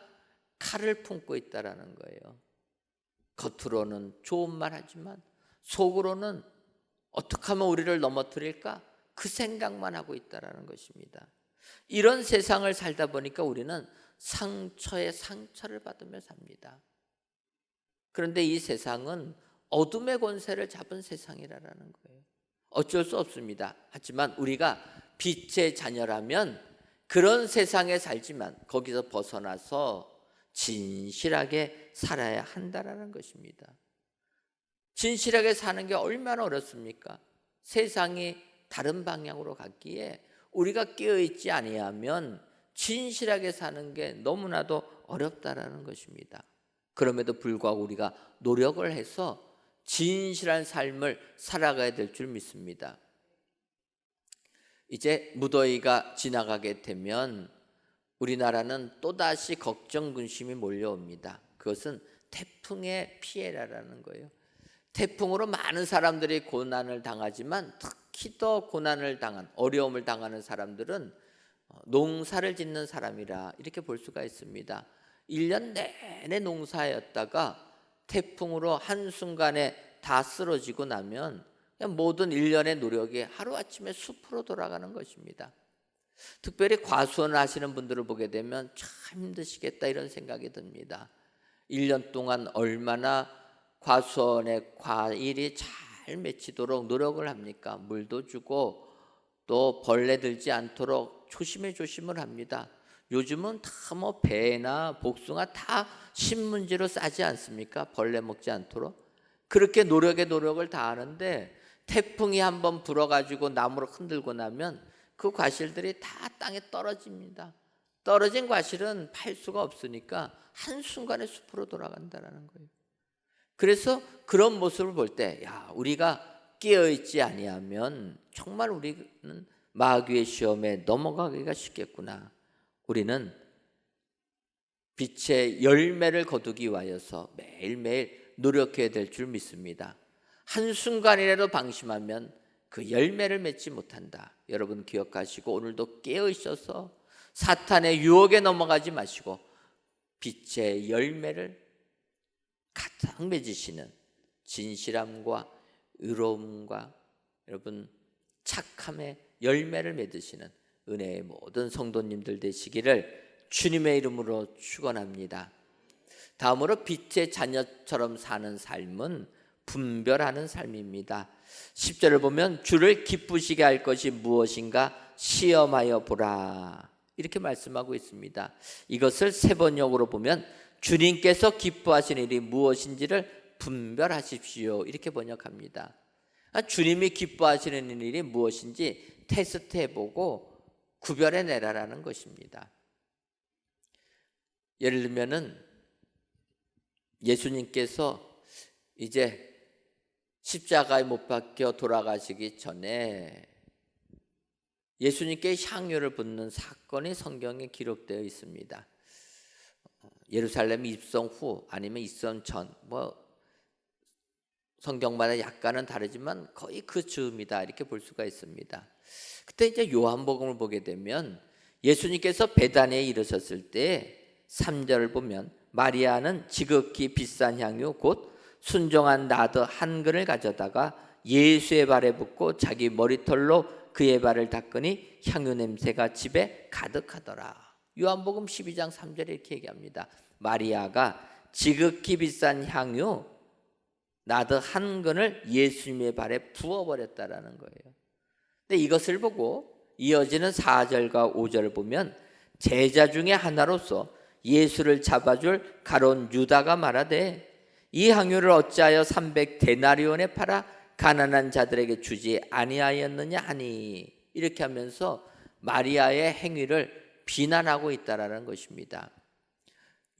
S3: 칼을 품고 있다라는 거예요. 겉으로는 좋은 말 하지만 속으로는 어떻게 하면 우리를 넘어뜨릴까? 그 생각만 하고 있다라는 것입니다. 이런 세상을 살다 보니까 우리는 상처에 상처를 받으며 삽니다. 그런데 이 세상은 어둠의 권세를 잡은 세상이라는 거예요. 어쩔 수 없습니다. 하지만 우리가 빛의 자녀라면 그런 세상에 살지만 거기서 벗어나서 진실하게 살아야 한다라는 것입니다. 진실하게 사는 게 얼마나 어렵습니까? 세상이 다른 방향으로 갔기에 우리가 깨어있지 아니하면 진실하게 사는 게 너무나도 어렵다라는 것입니다. 그럼에도 불구하고 우리가 노력을 해서 진실한 삶을 살아가야 될 줄 믿습니다. 이제 무더위가 지나가게 되면 우리나라는 또다시 걱정 근심이 몰려옵니다. 그것은 태풍의 피해라는 거예요. 태풍으로 많은 사람들이 고난을 당하지만 특히 더 고난을 당한, 어려움을 당하는 사람들은 농사를 짓는 사람이라 이렇게 볼 수가 있습니다. 1년 내내 농사였다가 태풍으로 한순간에 다 쓰러지고 나면 그냥 모든 1년의 노력이 하루아침에 숲으로 돌아가는 것입니다. 특별히 과수원을 하시는 분들을 보게 되면 참 힘드시겠다 이런 생각이 듭니다. 1년 동안 얼마나 과수원의 과일이 잘 맺히도록 노력을 합니까? 물도 주고 또 벌레 들지 않도록 조심을 합니다. 요즘은 다 뭐 배나 복숭아 다 신문지로 싸지 않습니까? 벌레 먹지 않도록. 그렇게 노력을 다 하는데 태풍이 한번 불어가지고 나무를 흔들고 나면 그 과실들이 다 땅에 떨어집니다. 떨어진 과실은 팔 수가 없으니까 한순간에 숲으로 돌아간다는 거예요. 그래서 그런 모습을 볼 때 우리가 깨어있지 아니하면 정말 우리는 마귀의 시험에 넘어가기가 쉽겠구나. 우리는 빛의 열매를 거두기 위하여서 매일매일 노력해야 될 줄 믿습니다. 한순간이라도 방심하면 그 열매를 맺지 못한다. 여러분 기억하시고 오늘도 깨어있어서 사탄의 유혹에 넘어가지 마시고 빛의 열매를 가득 맺으시는 진실함과 의로움과 여러분 착함의 열매를 맺으시는 은혜의 모든 성도님들 되시기를 주님의 이름으로 축원합니다. 다음으로 빛의 자녀처럼 사는 삶은 분별하는 삶입니다. 10절을 보면 주를 기쁘시게 할 것이 무엇인가 시험하여 보라 이렇게 말씀하고 있습니다. 이것을 세번역으로 보면 주님께서 기뻐하시는 일이 무엇인지를 분별하십시오 이렇게 번역합니다. 주님이 기뻐하시는 일이 무엇인지 테스트해보고 구별해내라라는 것입니다. 예를 들면은 예수님께서 이제 십자가에 못 박혀 돌아가시기 전에 예수님께 향유를 붓는 사건이 성경에 기록되어 있습니다. 예루살렘 입성 후 아니면 입성 전 성경마다 약간은 다르지만 거의 그 즈음이다 이렇게 볼 수가 있습니다. 그때 이제 요한복음을 보게 되면 예수님께서 베다니에 이르셨을 때 3절을 보면 마리아는 지극히 비싼 향유 곧 순정한 나드 한 근을 가져다가 예수의 발에 붓고 자기 머리털로 그의 발을 닦으니 향유 냄새가 집에 가득하더라. 요한복음 12장 3절에 이렇게 얘기합니다. 마리아가 지극히 비싼 향유 나드 한 근을 예수님의 발에 부어버렸다라는 거예요. 근데 이것을 보고 이어지는 4절과 5절을 보면 제자 중에 하나로서 예수를 잡아줄 가룟 유다가 말하되 이 향유를 어찌하여 300데나리온에 팔아 가난한 자들에게 주지 아니하였느냐 하니 이렇게 하면서 마리아의 행위를 비난하고 있다라는 것입니다.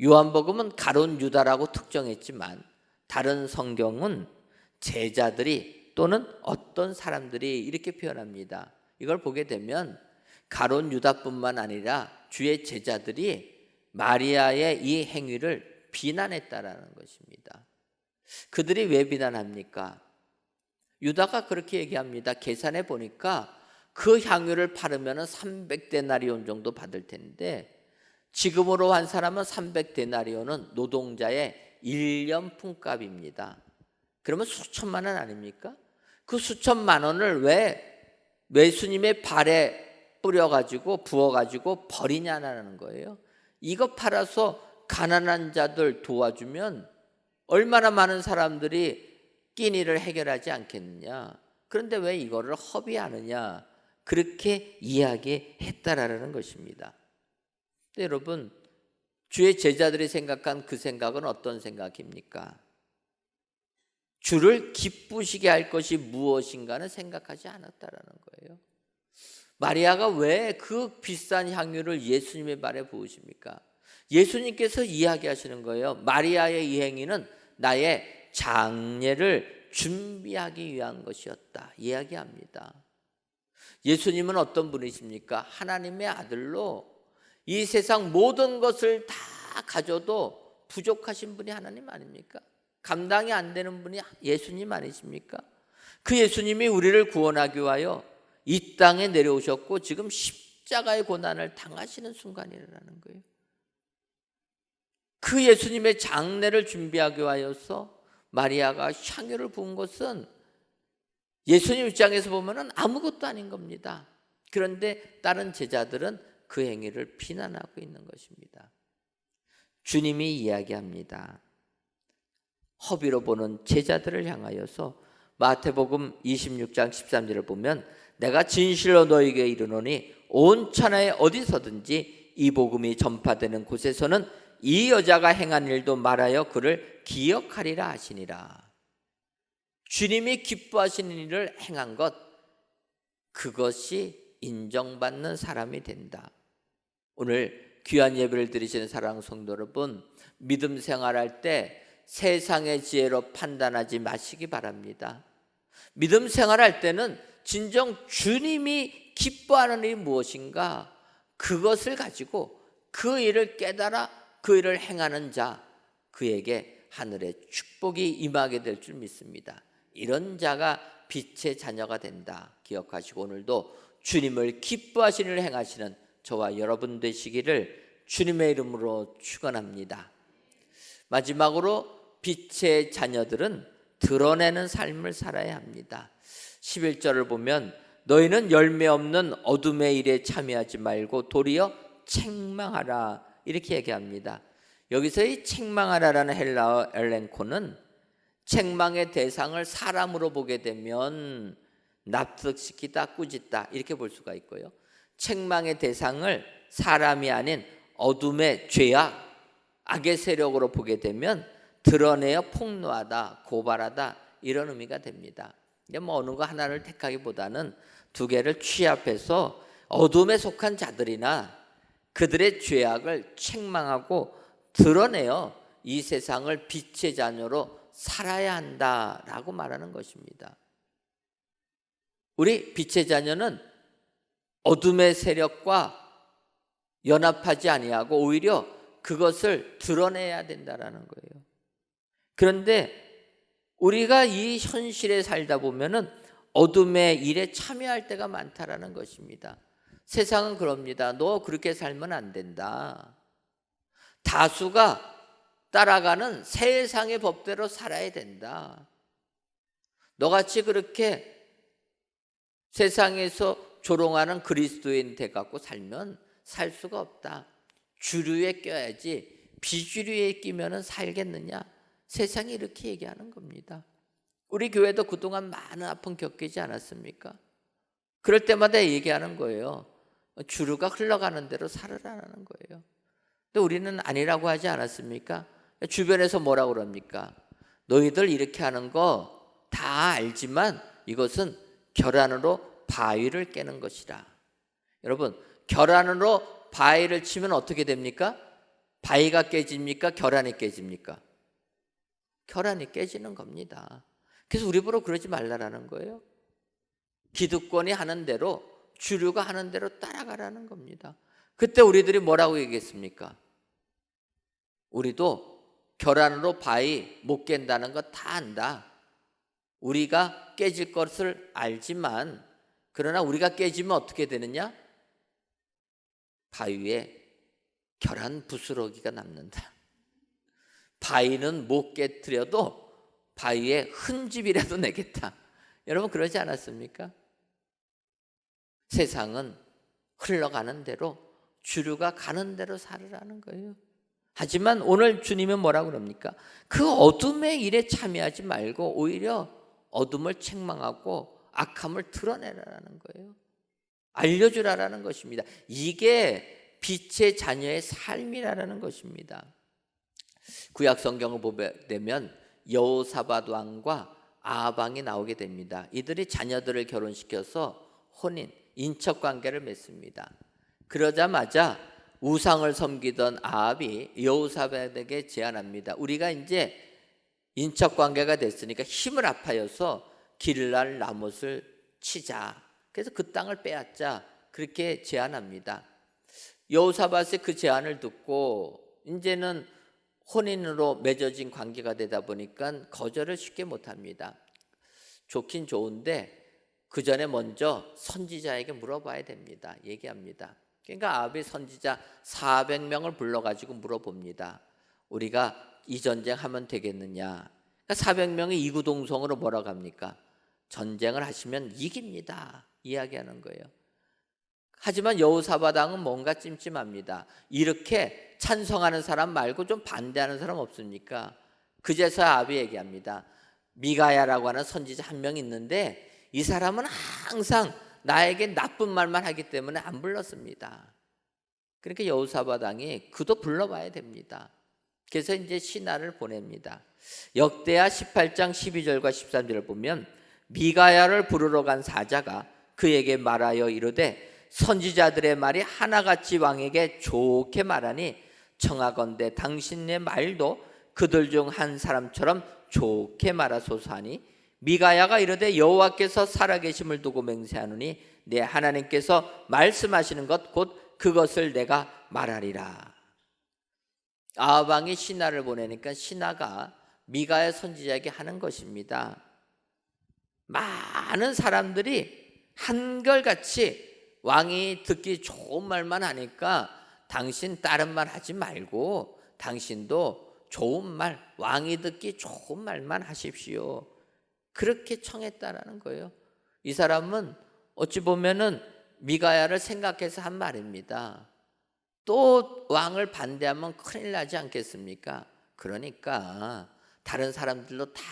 S3: 요한복음은 가룟 유다라고 특정했지만 다른 성경은 제자들이 또는 어떤 사람들이 이렇게 표현합니다. 이걸 보게 되면 가룟 유다뿐만 아니라 주의 제자들이 마리아의 이 행위를 비난했다라는 것입니다. 그들이 왜 비난합니까? 유다가 그렇게 얘기합니다. 계산해 보니까 그 향유를 팔으면 300데나리온 정도 받을 텐데 지금으로 한 사람은 300데나리온은 노동자의 1년 품값입니다. 그러면 수천만 원 아닙니까? 그 수천만 원을 왜 예수님의 발에 뿌려가지고 부어가지고 버리냐는 거예요. 이거 팔아서 가난한 자들 도와주면 얼마나 많은 사람들이 끼니를 해결하지 않겠느냐. 그런데 왜 이거를 허비하느냐. 그렇게 이야기했다라는 것입니다. 근데 여러분 주의 제자들이 생각한 그 생각은 어떤 생각입니까? 주를 기쁘시게 할 것이 무엇인가는 생각하지 않았다라는 거예요. 마리아가 왜 그 비싼 향유를 예수님의 발에 부으십니까? 예수님께서 이야기하시는 거예요. 마리아의 이 행위는 나의 장례를 준비하기 위한 것이었다 이야기합니다. 예수님은 어떤 분이십니까? 하나님의 아들로 이 세상 모든 것을 다 가져도 부족하신 분이 하나님 아닙니까? 감당이 안 되는 분이 예수님 아니십니까? 그 예수님이 우리를 구원하기 위하여 이 땅에 내려오셨고 지금 십자가의 고난을 당하시는 순간이라는 거예요. 그 예수님의 장례를 준비하기 위하여서 마리아가 향유를 부은 것은 예수님 입장에서 보면 아무것도 아닌 겁니다. 그런데 다른 제자들은 그 행위를 비난하고 있는 것입니다. 주님이 이야기합니다. 허비로 보는 제자들을 향하여서 마태복음 26장 13절을 보면 내가 진실로 너에게 이르노니 온 천하에 어디서든지 이 복음이 전파되는 곳에서는 이 여자가 행한 일도 말하여 그를 기억하리라 하시니라. 주님이 기뻐하시는 일을 행한 것, 그것이 인정받는 사람이 된다. 오늘 귀한 예배를 드리시는 사랑하는 성도 여러분, 믿음 생활할 때 세상의 지혜로 판단하지 마시기 바랍니다. 믿음 생활할 때는 진정 주님이 기뻐하는 일이 무엇인가, 그것을 가지고 그 일을 깨달아 그 일을 행하는 자, 그에게 하늘의 축복이 임하게 될 줄 믿습니다. 이런 자가 빛의 자녀가 된다. 기억하시고 오늘도 주님을 기뻐하시는 일을 행하시는 저와 여러분 되시기를 주님의 이름으로 축원합니다. 마지막으로 빛의 자녀들은 드러내는 삶을 살아야 합니다. 11절을 보면 너희는 열매 없는 어둠의 일에 참여하지 말고 도리어 책망하라, 이렇게 얘기합니다. 여기서 이 책망하라라는 헬라어 엘렌코는 책망의 대상을 사람으로 보게 되면 납득시키다, 꾸짖다, 이렇게 볼 수가 있고요. 책망의 대상을 사람이 아닌 어둠의 죄악, 악의 세력으로 보게 되면 드러내어 폭로하다, 고발하다, 이런 의미가 됩니다. 뭐 어느 거 하나를 택하기보다는 두 개를 취합해서 어둠에 속한 자들이나 그들의 죄악을 책망하고 드러내어 이 세상을 빛의 자녀로 살아야 한다라고 말하는 것입니다. 우리 빛의 자녀는 어둠의 세력과 연합하지 아니하고 오히려 그것을 드러내야 된다라는 거예요. 그런데 우리가 이 현실에 살다 보면은 어둠의 일에 참여할 때가 많다라는 것입니다. 세상은 그럽니다. 너 그렇게 살면 안 된다. 다수가 따라가는 세상의 법대로 살아야 된다. 너같이 그렇게 세상에서 조롱하는 그리스도인 돼갖고 살면 살 수가 없다. 주류에 껴야지 비주류에 끼면은 살겠느냐. 세상이 이렇게 얘기하는 겁니다. 우리 교회도 그동안 많은 아픔 겪이지 않았습니까? 그럴 때마다 얘기하는 거예요. 주류가 흘러가는 대로 살으라는 거예요. 근데 우리는 아니라고 하지 않았습니까? 주변에서 뭐라고 그럽니까? 너희들 이렇게 하는 거 다 알지만 이것은 결안으로 바위를 깨는 것이라. 여러분, 결안으로 바위를 치면 어떻게 됩니까? 바위가 깨집니까? 결안이 깨집니까? 결안이 깨지는 겁니다. 그래서 우리 보러 그러지 말라라는 거예요. 기득권이 하는 대로, 주류가 하는 대로 따라가라는 겁니다. 그때 우리들이 뭐라고 얘기했습니까? 우리도 결안으로 바위 못 깬다는 거 다 안다. 우리가 깨질 것을 알지만, 그러나 우리가 깨지면 어떻게 되느냐? 바위에 결안 부스러기가 남는다. 바위는 못 깨뜨려도 바위에 흠집이라도 내겠다. 여러분 그러지 않았습니까? 세상은 흘러가는 대로, 주류가 가는 대로 살으라는 거예요. 하지만 오늘 주님은 뭐라고 그럽니까? 그 어둠의 일에 참여하지 말고 오히려 어둠을 책망하고 악함을 드러내라는 거예요. 알려주라는 것입니다. 이게 빛의 자녀의 삶이라는 것입니다. 구약 성경을 보게 되면 여호사밧 왕과 아합 왕이 나오게 됩니다. 이들이 자녀들을 결혼시켜서 혼인, 인척 관계를 맺습니다. 그러자마자 우상을 섬기던 아합이 여호사밧에게 제안합니다. 우리가 이제 인척 관계가 됐으니까 힘을 합하여서 길랄 라못을 치자. 그래서 그 땅을 빼앗자. 그렇게 제안합니다. 여호사밧이 그 제안을 듣고 이제는 혼인으로 맺어진 관계가 되다 보니까 거절을 쉽게 못합니다. 좋긴 좋은데 그 전에 먼저 선지자에게 물어봐야 됩니다. 얘기합니다. 그러니까 아합이 선지자 400명을 불러가지고 물어봅니다. 우리가 이 전쟁 하면 되겠느냐. 그러니까 400명이 이구동성으로 뭐라고 합니까? 전쟁을 하시면 이깁니다. 이야기하는 거예요. 하지만 여호사밧 왕은 뭔가 찜찜합니다. 이렇게 찬성하는 사람 말고 좀 반대하는 사람 없습니까? 그제서 아합이 얘기합니다. 미가야라고 하는 선지자 한 명 있는데 이 사람은 항상 나에게 나쁜 말만 하기 때문에 안 불렀습니다. 그러니까 여호사밧 왕이 그도 불러봐야 됩니다. 그래서 이제 신하를 보냅니다. 역대하 18장 12절과 13절을 보면 미가야를 부르러 간 사자가 그에게 말하여 이르되 선지자들의 말이 하나같이 왕에게 좋게 말하니 청하건대 당신의 말도 그들 중 한 사람처럼 좋게 말하소서 하니 미가야가 이르되 여호와께서 살아계심을 두고 맹세하노니 내 하나님께서 말씀하시는 것 곧 그것을 내가 말하리라. 아합 왕이 신하를 보내니까 신하가 미가야 선지자에게 하는 것입니다. 많은 사람들이 한결같이 왕이 듣기 좋은 말만 하니까 당신 다른 말 하지 말고 당신도 좋은 말, 왕이 듣기 좋은 말만 하십시오. 그렇게 청했다라는 거예요. 이 사람은 어찌 보면은 미가야를 생각해서 한 말입니다. 또 왕을 반대하면 큰일 나지 않겠습니까? 그러니까 다른 사람들도 다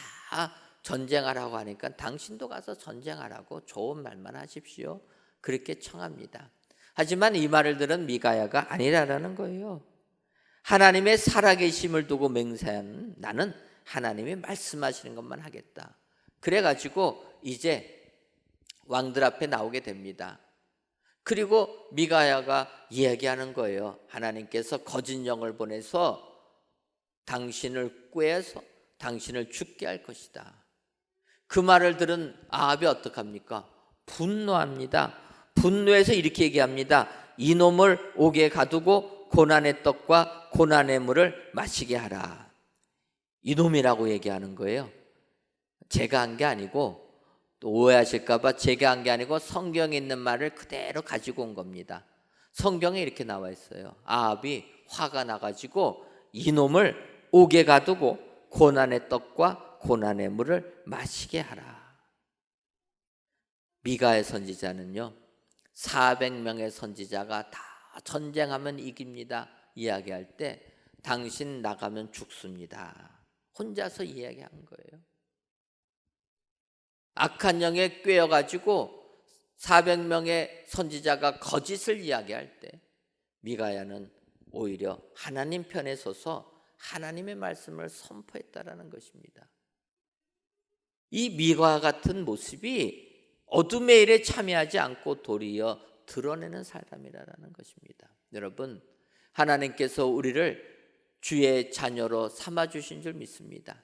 S3: 전쟁하라고 하니까 당신도 가서 전쟁하라고 좋은 말만 하십시오. 그렇게 청합니다. 하지만 이 말을 들은 미가야가 아니라는 거예요. 하나님의 살아계심을 두고 맹세한 나는 하나님이 말씀하시는 것만 하겠다. 그래가지고 이제 왕들 앞에 나오게 됩니다. 그리고 미가야가 이야기하는 거예요. 하나님께서 거짓 영을 보내서 당신을 꾀해서 당신을 죽게 할 것이다. 그 말을 들은 아합이 어떡합니까? 분노합니다. 분노해서 이렇게 얘기합니다. 이놈을 옥에 가두고 고난의 떡과 고난의 물을 마시게 하라. 이놈이라고 얘기하는 거예요. 제가 한 게 아니고 또 오해하실까 봐 제가 한 게 아니고 성경에 있는 말을 그대로 가지고 온 겁니다. 성경에 이렇게 나와 있어요. 아합이 화가 나가지고 이놈을 옥에 가두고 고난의 떡과 고난의 물을 마시게 하라. 미가의 선지자는요 400명의 선지자가 다 전쟁하면 이깁니다 이야기할 때 당신 나가면 죽습니다 혼자서 이야기한 거예요. 악한 영에 꿰어가지고 400명의 선지자가 거짓을 이야기할 때 미가야는 오히려 하나님 편에 서서 하나님의 말씀을 선포했다라는 것입니다. 이 미가와 같은 모습이 어둠의 일에 참여하지 않고 도리어 드러내는 사람이라는 것입니다. 여러분, 하나님께서 우리를 주의 자녀로 삼아주신 줄 믿습니다.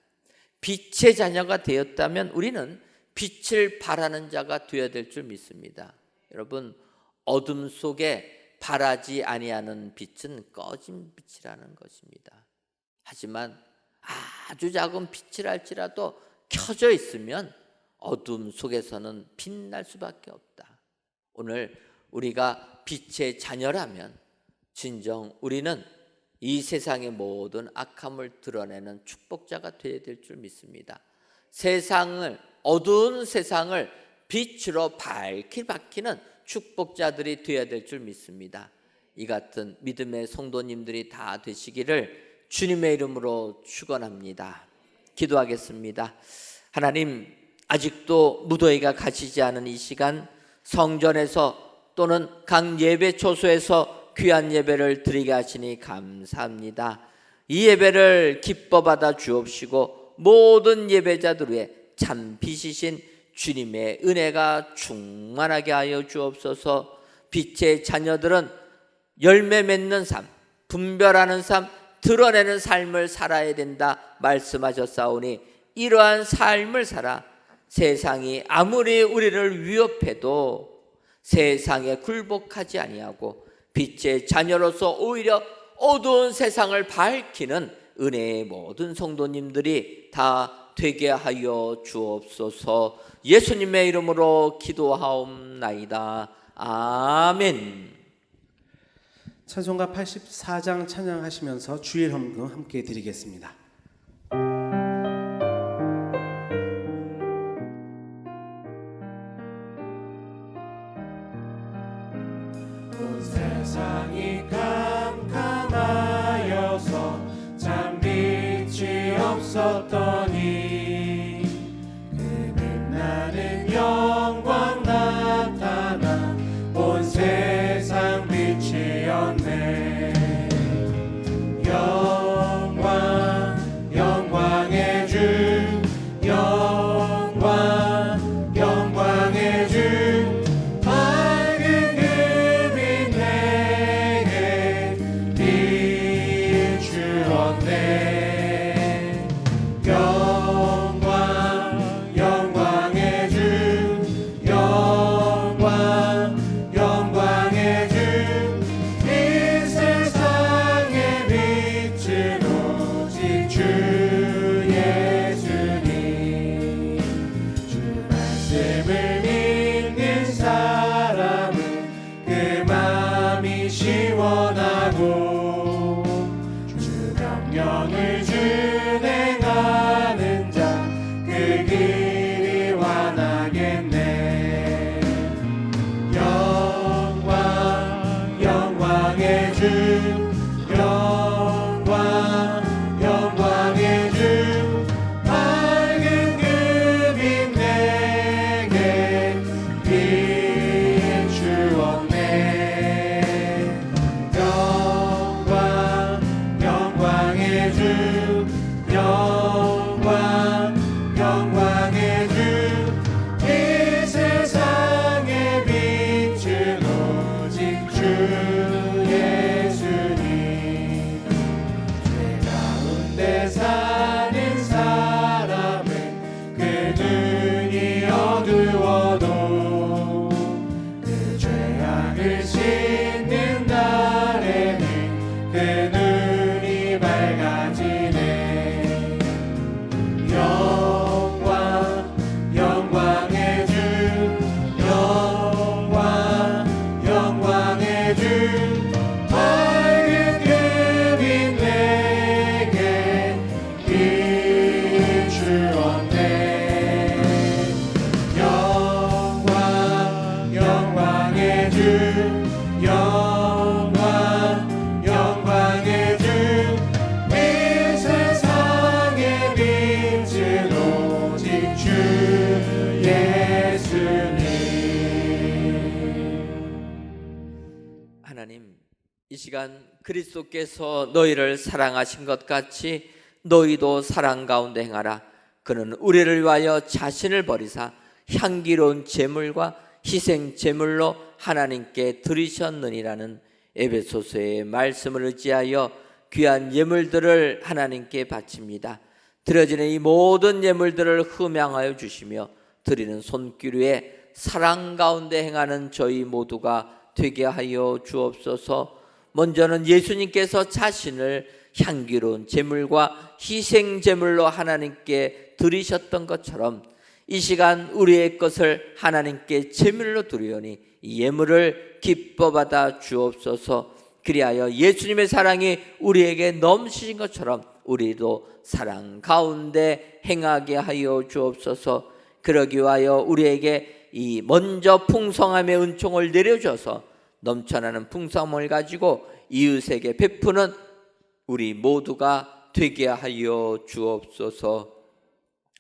S3: 빛의 자녀가 되었다면 우리는 빛을 발하는 자가 되어야 될 줄 믿습니다. 여러분, 어둠 속에 발하지 아니하는 빛은 꺼진 빛이라는 것입니다. 하지만 아주 작은 빛을 할지라도 켜져 있으면 어둠 속에서는 빛날 수밖에 없다. 오늘 우리가 빛의 자녀라면 진정 우리는 이 세상의 모든 악함을 드러내는 축복자가 되어야 될 줄 믿습니다. 어두운 세상을 빛으로 밝히 밝히는 축복자들이 되어야 될 줄 믿습니다. 이 같은 믿음의 성도님들이 다 되시기를 주님의 이름으로 축원합니다. 기도하겠습니다. 하나님, 아직도 무더위가 가시지 않은 이 시간 성전에서 또는 각 예배 초소에서 귀한 예배를 드리게 하시니 감사합니다. 이 예배를 기뻐 받아 주옵시고 모든 예배자들 위해 참 빛이신 주님의 은혜가 충만하게 하여 주옵소서. 빛의 자녀들은 열매 맺는 삶, 분별하는 삶, 드러내는 삶을 살아야 된다 말씀하셨사오니 이러한 삶을 살아 세상이 아무리 우리를 위협해도 세상에 굴복하지 아니하고 빛의 자녀로서 오히려 어두운 세상을 밝히는 은혜의 모든 성도님들이 다 되게 하여 주옵소서. 예수님의 이름으로 기도하옵나이다. 아멘.
S1: 찬송가 84장 찬양하시면서 주일 헌금 함께 드리겠습니다. 온 세상이 캄캄하여서 참 빛이 없었더니 그 빛나는 영광 나타나 온 세상 빛이었네. 영광 영광의 주 영광 영광의 주 밝은 그 빛 내게 비추었네. 영광 영광의 주 영광 영광의 주 이 세상의 빛은 오직 주 예수님. 주 말씀을 믿는 사람은 그 마음이 시원하고 주 명령을 준행하는 자 그 길이 완하겠네. 영광 영광의 주 영광 영광의 주 밝은 그 빛 내게 비추었네. 영광 영광의 주 영광 영광의 주 이 세상의 빛은 오직 주 예수님. 죄 가운데 사는 사람은 그 눈이 어두워도 그 죄악을 씻는 날에는 그 눈이 밝아지네. 영광 영광의 주 영광 영광의 주 밝은 그 빛 내게 비추었네. 영광 영광의 주 영광 영광의 주 이 세상의 빛은 오직 주 예수님.
S3: 하나님, 이 시간 그리스도께서 너희를 사랑하신 것 같이 너희도 사랑 가운데 행하라. 그는 우리를 위하여 자신을 버리사 향기로운 제물과 희생 제물로 하나님께 드리셨느니라는 에베소서의 말씀을 의지하여 귀한 예물들을 하나님께 바칩니다. 드려지는 이 모든 예물들을 흠양하여 주시며 드리는 손길 위에 사랑 가운데 행하는 저희 모두가 되게 하여 주옵소서. 먼저는 예수님께서 자신을 향기로운 제물과 희생 제물로 하나님께 드리셨던 것처럼 이 시간 우리의 것을 하나님께 제물로 드리오니 이 예물을 기뻐 받아 주옵소서. 그리하여 예수님의 사랑이 우리에게 넘치신 것처럼 우리도 사랑 가운데 행하게 하여 주옵소서. 그러기 위하여 우리에게 이 먼저 풍성함의 은총을 내려줘서 넘쳐나는 풍성함을 가지고 이웃에게 베푸는 우리 모두가 되게 하여 주옵소서.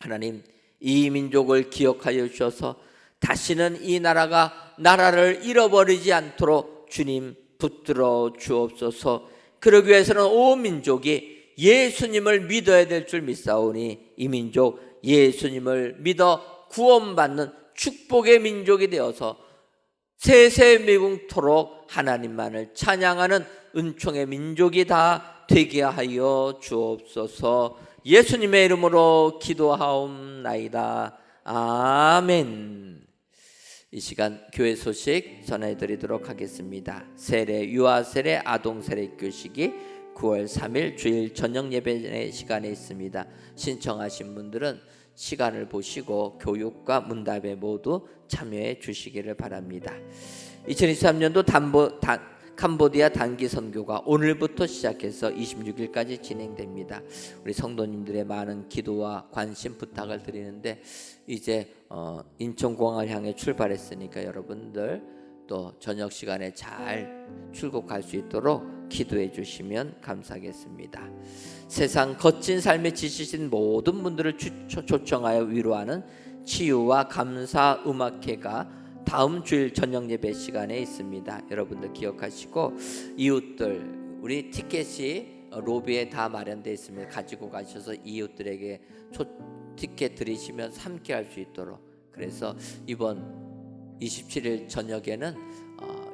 S3: 하나님, 이 민족을 기억하여 주셔서 다시는 이 나라를 잃어버리지 않도록 주님 붙들어 주옵소서. 그러기 위해서는 온 민족이 예수님을 믿어야 될 줄 믿사오니 이 민족 예수님을 믿어 구원받는 축복의 민족이 되어서 세세미궁토록 하나님만을 찬양하는 은총의 민족이 다 되게 하여 주옵소서. 예수님의 이름으로 기도하옵나이다. 아멘. 이 시간 교회 소식 전해드리도록 하겠습니다. 세례, 유아 세례, 아동 세례 교식이 9월 3일 주일 저녁 예배 시간에 있습니다. 신청하신 분들은 시간을 보시고 교육과 문답에 모두 참여해 주시기를 바랍니다. 2023년도 캄보디아 단기 선교가 오늘부터 시작해서 26일까지 진행됩니다. 우리 성도님들의 많은 기도와 관심 부탁을 드리는데 이제 인천공항을 향해 출발했으니까 여러분들 또 저녁 시간에 잘 출국할 수 있도록 기도해 주시면 감사하겠습니다. 세상 거친 삶에 지치신 모든 분들을 초청하여 위로하는 치유와 감사 음악회가 다음 주일 저녁 예배 시간에 있습니다. 여러분들 기억하시고 이웃들 우리 티켓이 로비에 다 마련되어 있습니다. 가지고 가셔서 이웃들에게 티켓 드리시면 함께 할 수 있도록. 그래서 이번 27일 저녁에는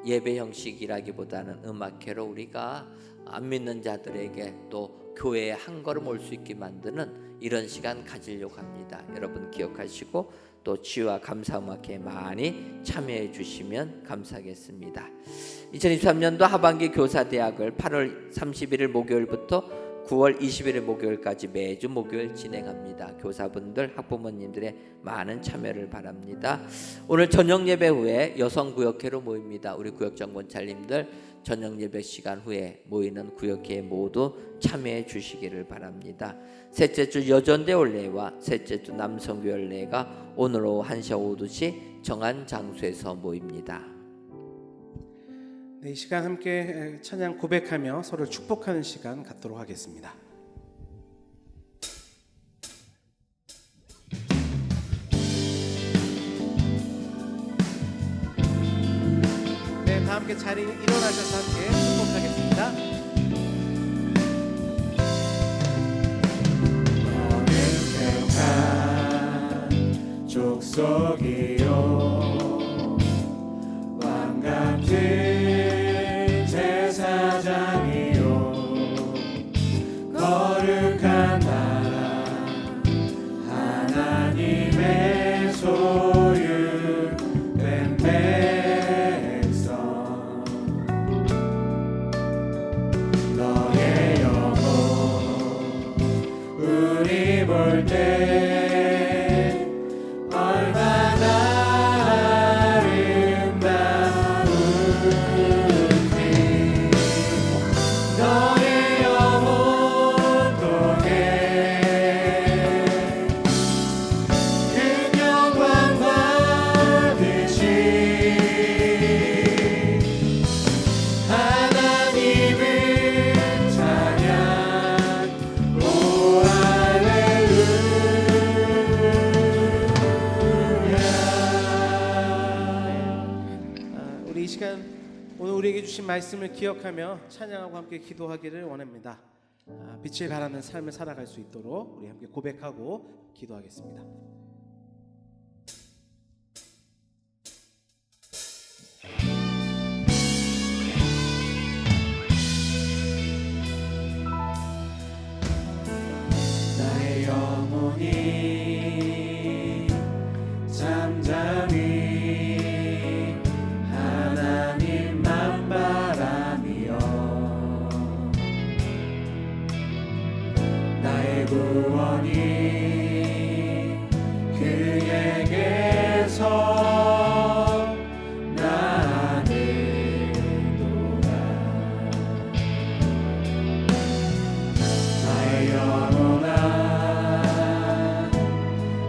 S3: 예배 형식이라기보다는 음악회로 우리가 안 믿는 자들에게 또 교회에 한 걸음 올 수 있게 만드는 이런 시간 가지려고 합니다. 여러분 기억하시고 또 치유와 감사 음악회에 많이 참여해 주시면 감사하겠습니다. 2023년도 하반기 교사대학을 8월 31일 목요일부터 9월 20일 목요일까지 매주 목요일 진행합니다. 교사분들, 학부모님들의 많은 참여를 바랍니다. 오늘 저녁 예배 후에 여성구역회로 모입니다. 우리 구역장본찰님들 저녁 예배 시간 후에 모이는 구역회에 모두 참여해 주시기를 바랍니다. 셋째 주 여전대 올레와 셋째 주 남성교회 올레가 오늘 오후 1시 5시 정한 장소에서 모입니다.
S1: 네, 이 시간 함께 찬양 고백하며 서로 축복하는 시간 갖도록 하겠습니다. 네, 다 함께 자리에 일어나셔서 함께 축복하겠습니다.
S4: 너는 택한 족속이요 왕 같은 제사장이요 거룩한 나라 하나님의 소유된 백성 너의 영혼 우리 볼 때 얼마나 아름다운지 너의 영혼 통해 큰 영광 받으시 하나님을 찬양 오 할렐루야.
S1: 우리 이 시간 오늘 우리에게 주신 말씀을 기억하며 찬양하고 함께 기도하기를 원합니다. 빛을 발하는 삶을 살아갈 수 있도록 우리 함께 고백하고 기도하겠습니다.
S4: 나의 영혼이 잠잠히 하나님만 바라며 나의 구원이 그에게서 나는도다 나의 영혼아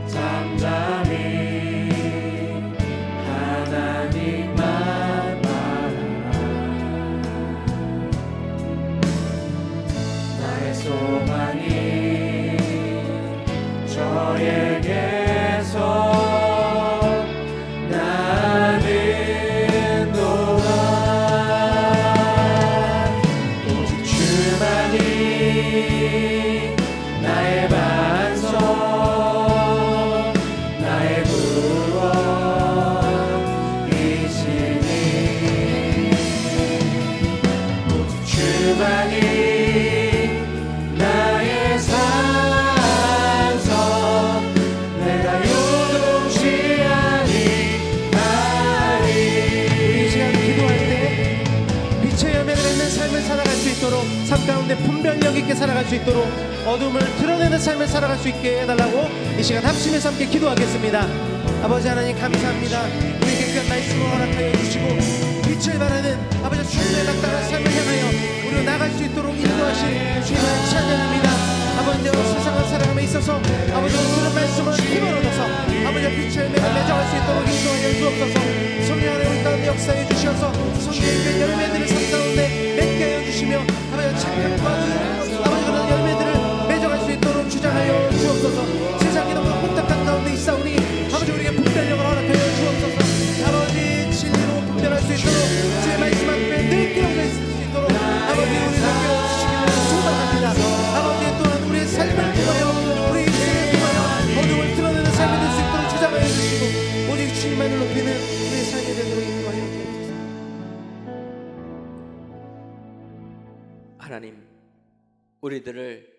S4: 잠잠히 하나님만 바라라 나의 소망이 저에게서
S1: 살아갈 수 있도록 어둠을 드러내는 삶을 살아갈 수 있게 해달라고 이 시간 합심해서 함께 기도하겠습니다. 아버지 하나님 감사합니다. 우리에게 귀한 말씀을 허락하여 주시고 빛을 발하는 아버지 주님의 낙당한 삶을 향하여 우리가 나갈 수 있도록 인도하신 주님을 찬양합니다. 아버지 세상을 살아감에 있어서 아버지 들은 말씀을 힘을 얻어서 아버지 빛을 맺어갈 수 있도록 인도하여 주옵소서. 성령 안에 우리 가운데 역사해 주셔서 성령의 열매들을 삶 가운데 맺게 하여 주시며 아버지 착함과 아버지 그런 열매들을 맺어갈 수 있도록 주장하여 주옵소서. 세상이 너무 혼탁한 가운데 있사오니 아버지 우리에게 분별력을 허락하여 주옵소서. 아버지 진리로 분별할 수 있도록 주의 말씀 앞에 늘 끼어져 있을 수 있도록 아버지 우리를 깨워주시기를 소망합니다. 아버지 또한 우리의 삶을 통하여 우리 주님을 통하여 어둠을 드러내는 삶이 될 수 있도록 주장하여 주시고 오직 주님만을 높이는 우리의 삶이 되도록 인도하여 주옵소서.
S3: 하나님, 우리들을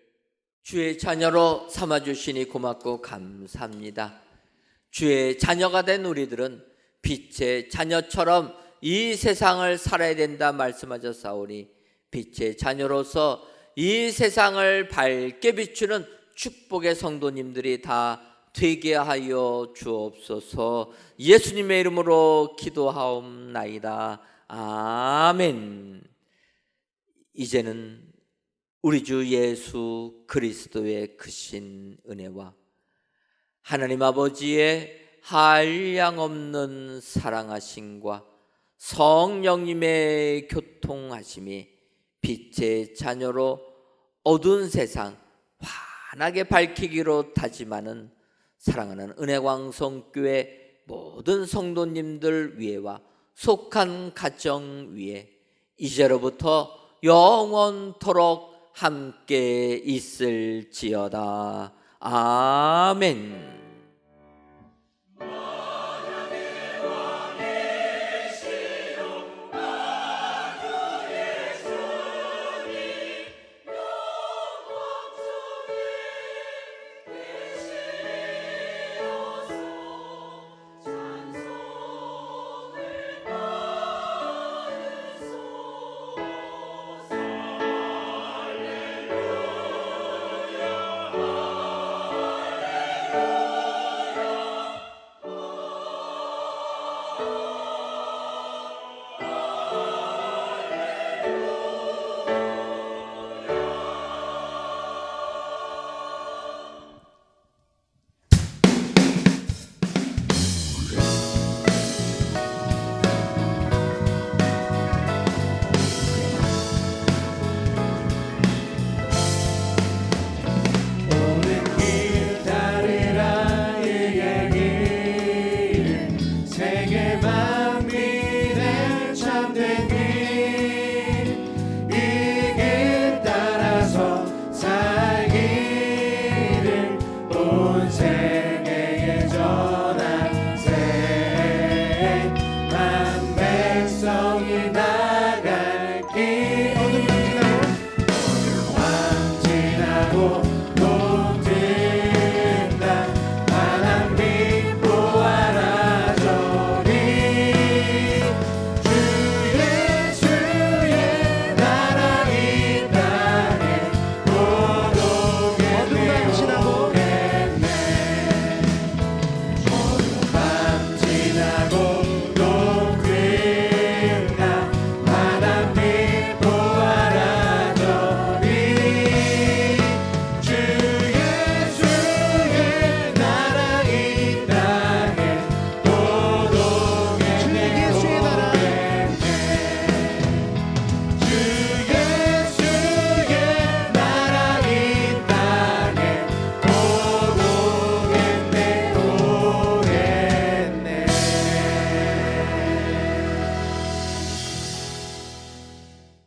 S3: 주의 자녀로 삼아주시니 고맙고 감사합니다. 주의 자녀가 된 우리들은 빛의 자녀처럼 이 세상을 살아야 된다 말씀하셨사오니 빛의 자녀로서 이 세상을 밝게 비추는 축복의 성도님들이 다 되게 하여 주옵소서. 예수님의 이름으로 기도하옵나이다. 아멘. 이제는 우리 주 예수 그리스도의 크신 은혜와 하나님 아버지의 한량없는 사랑하심과 성령님의 교통하심이 빛의 자녀로 어두운 세상 환하게 밝히기로 다짐하는 사랑하는 은혜광성교회 모든 성도님들 위에와 속한 가정 위에 이제로부터 영원토록 함께 있을지어다. 아멘.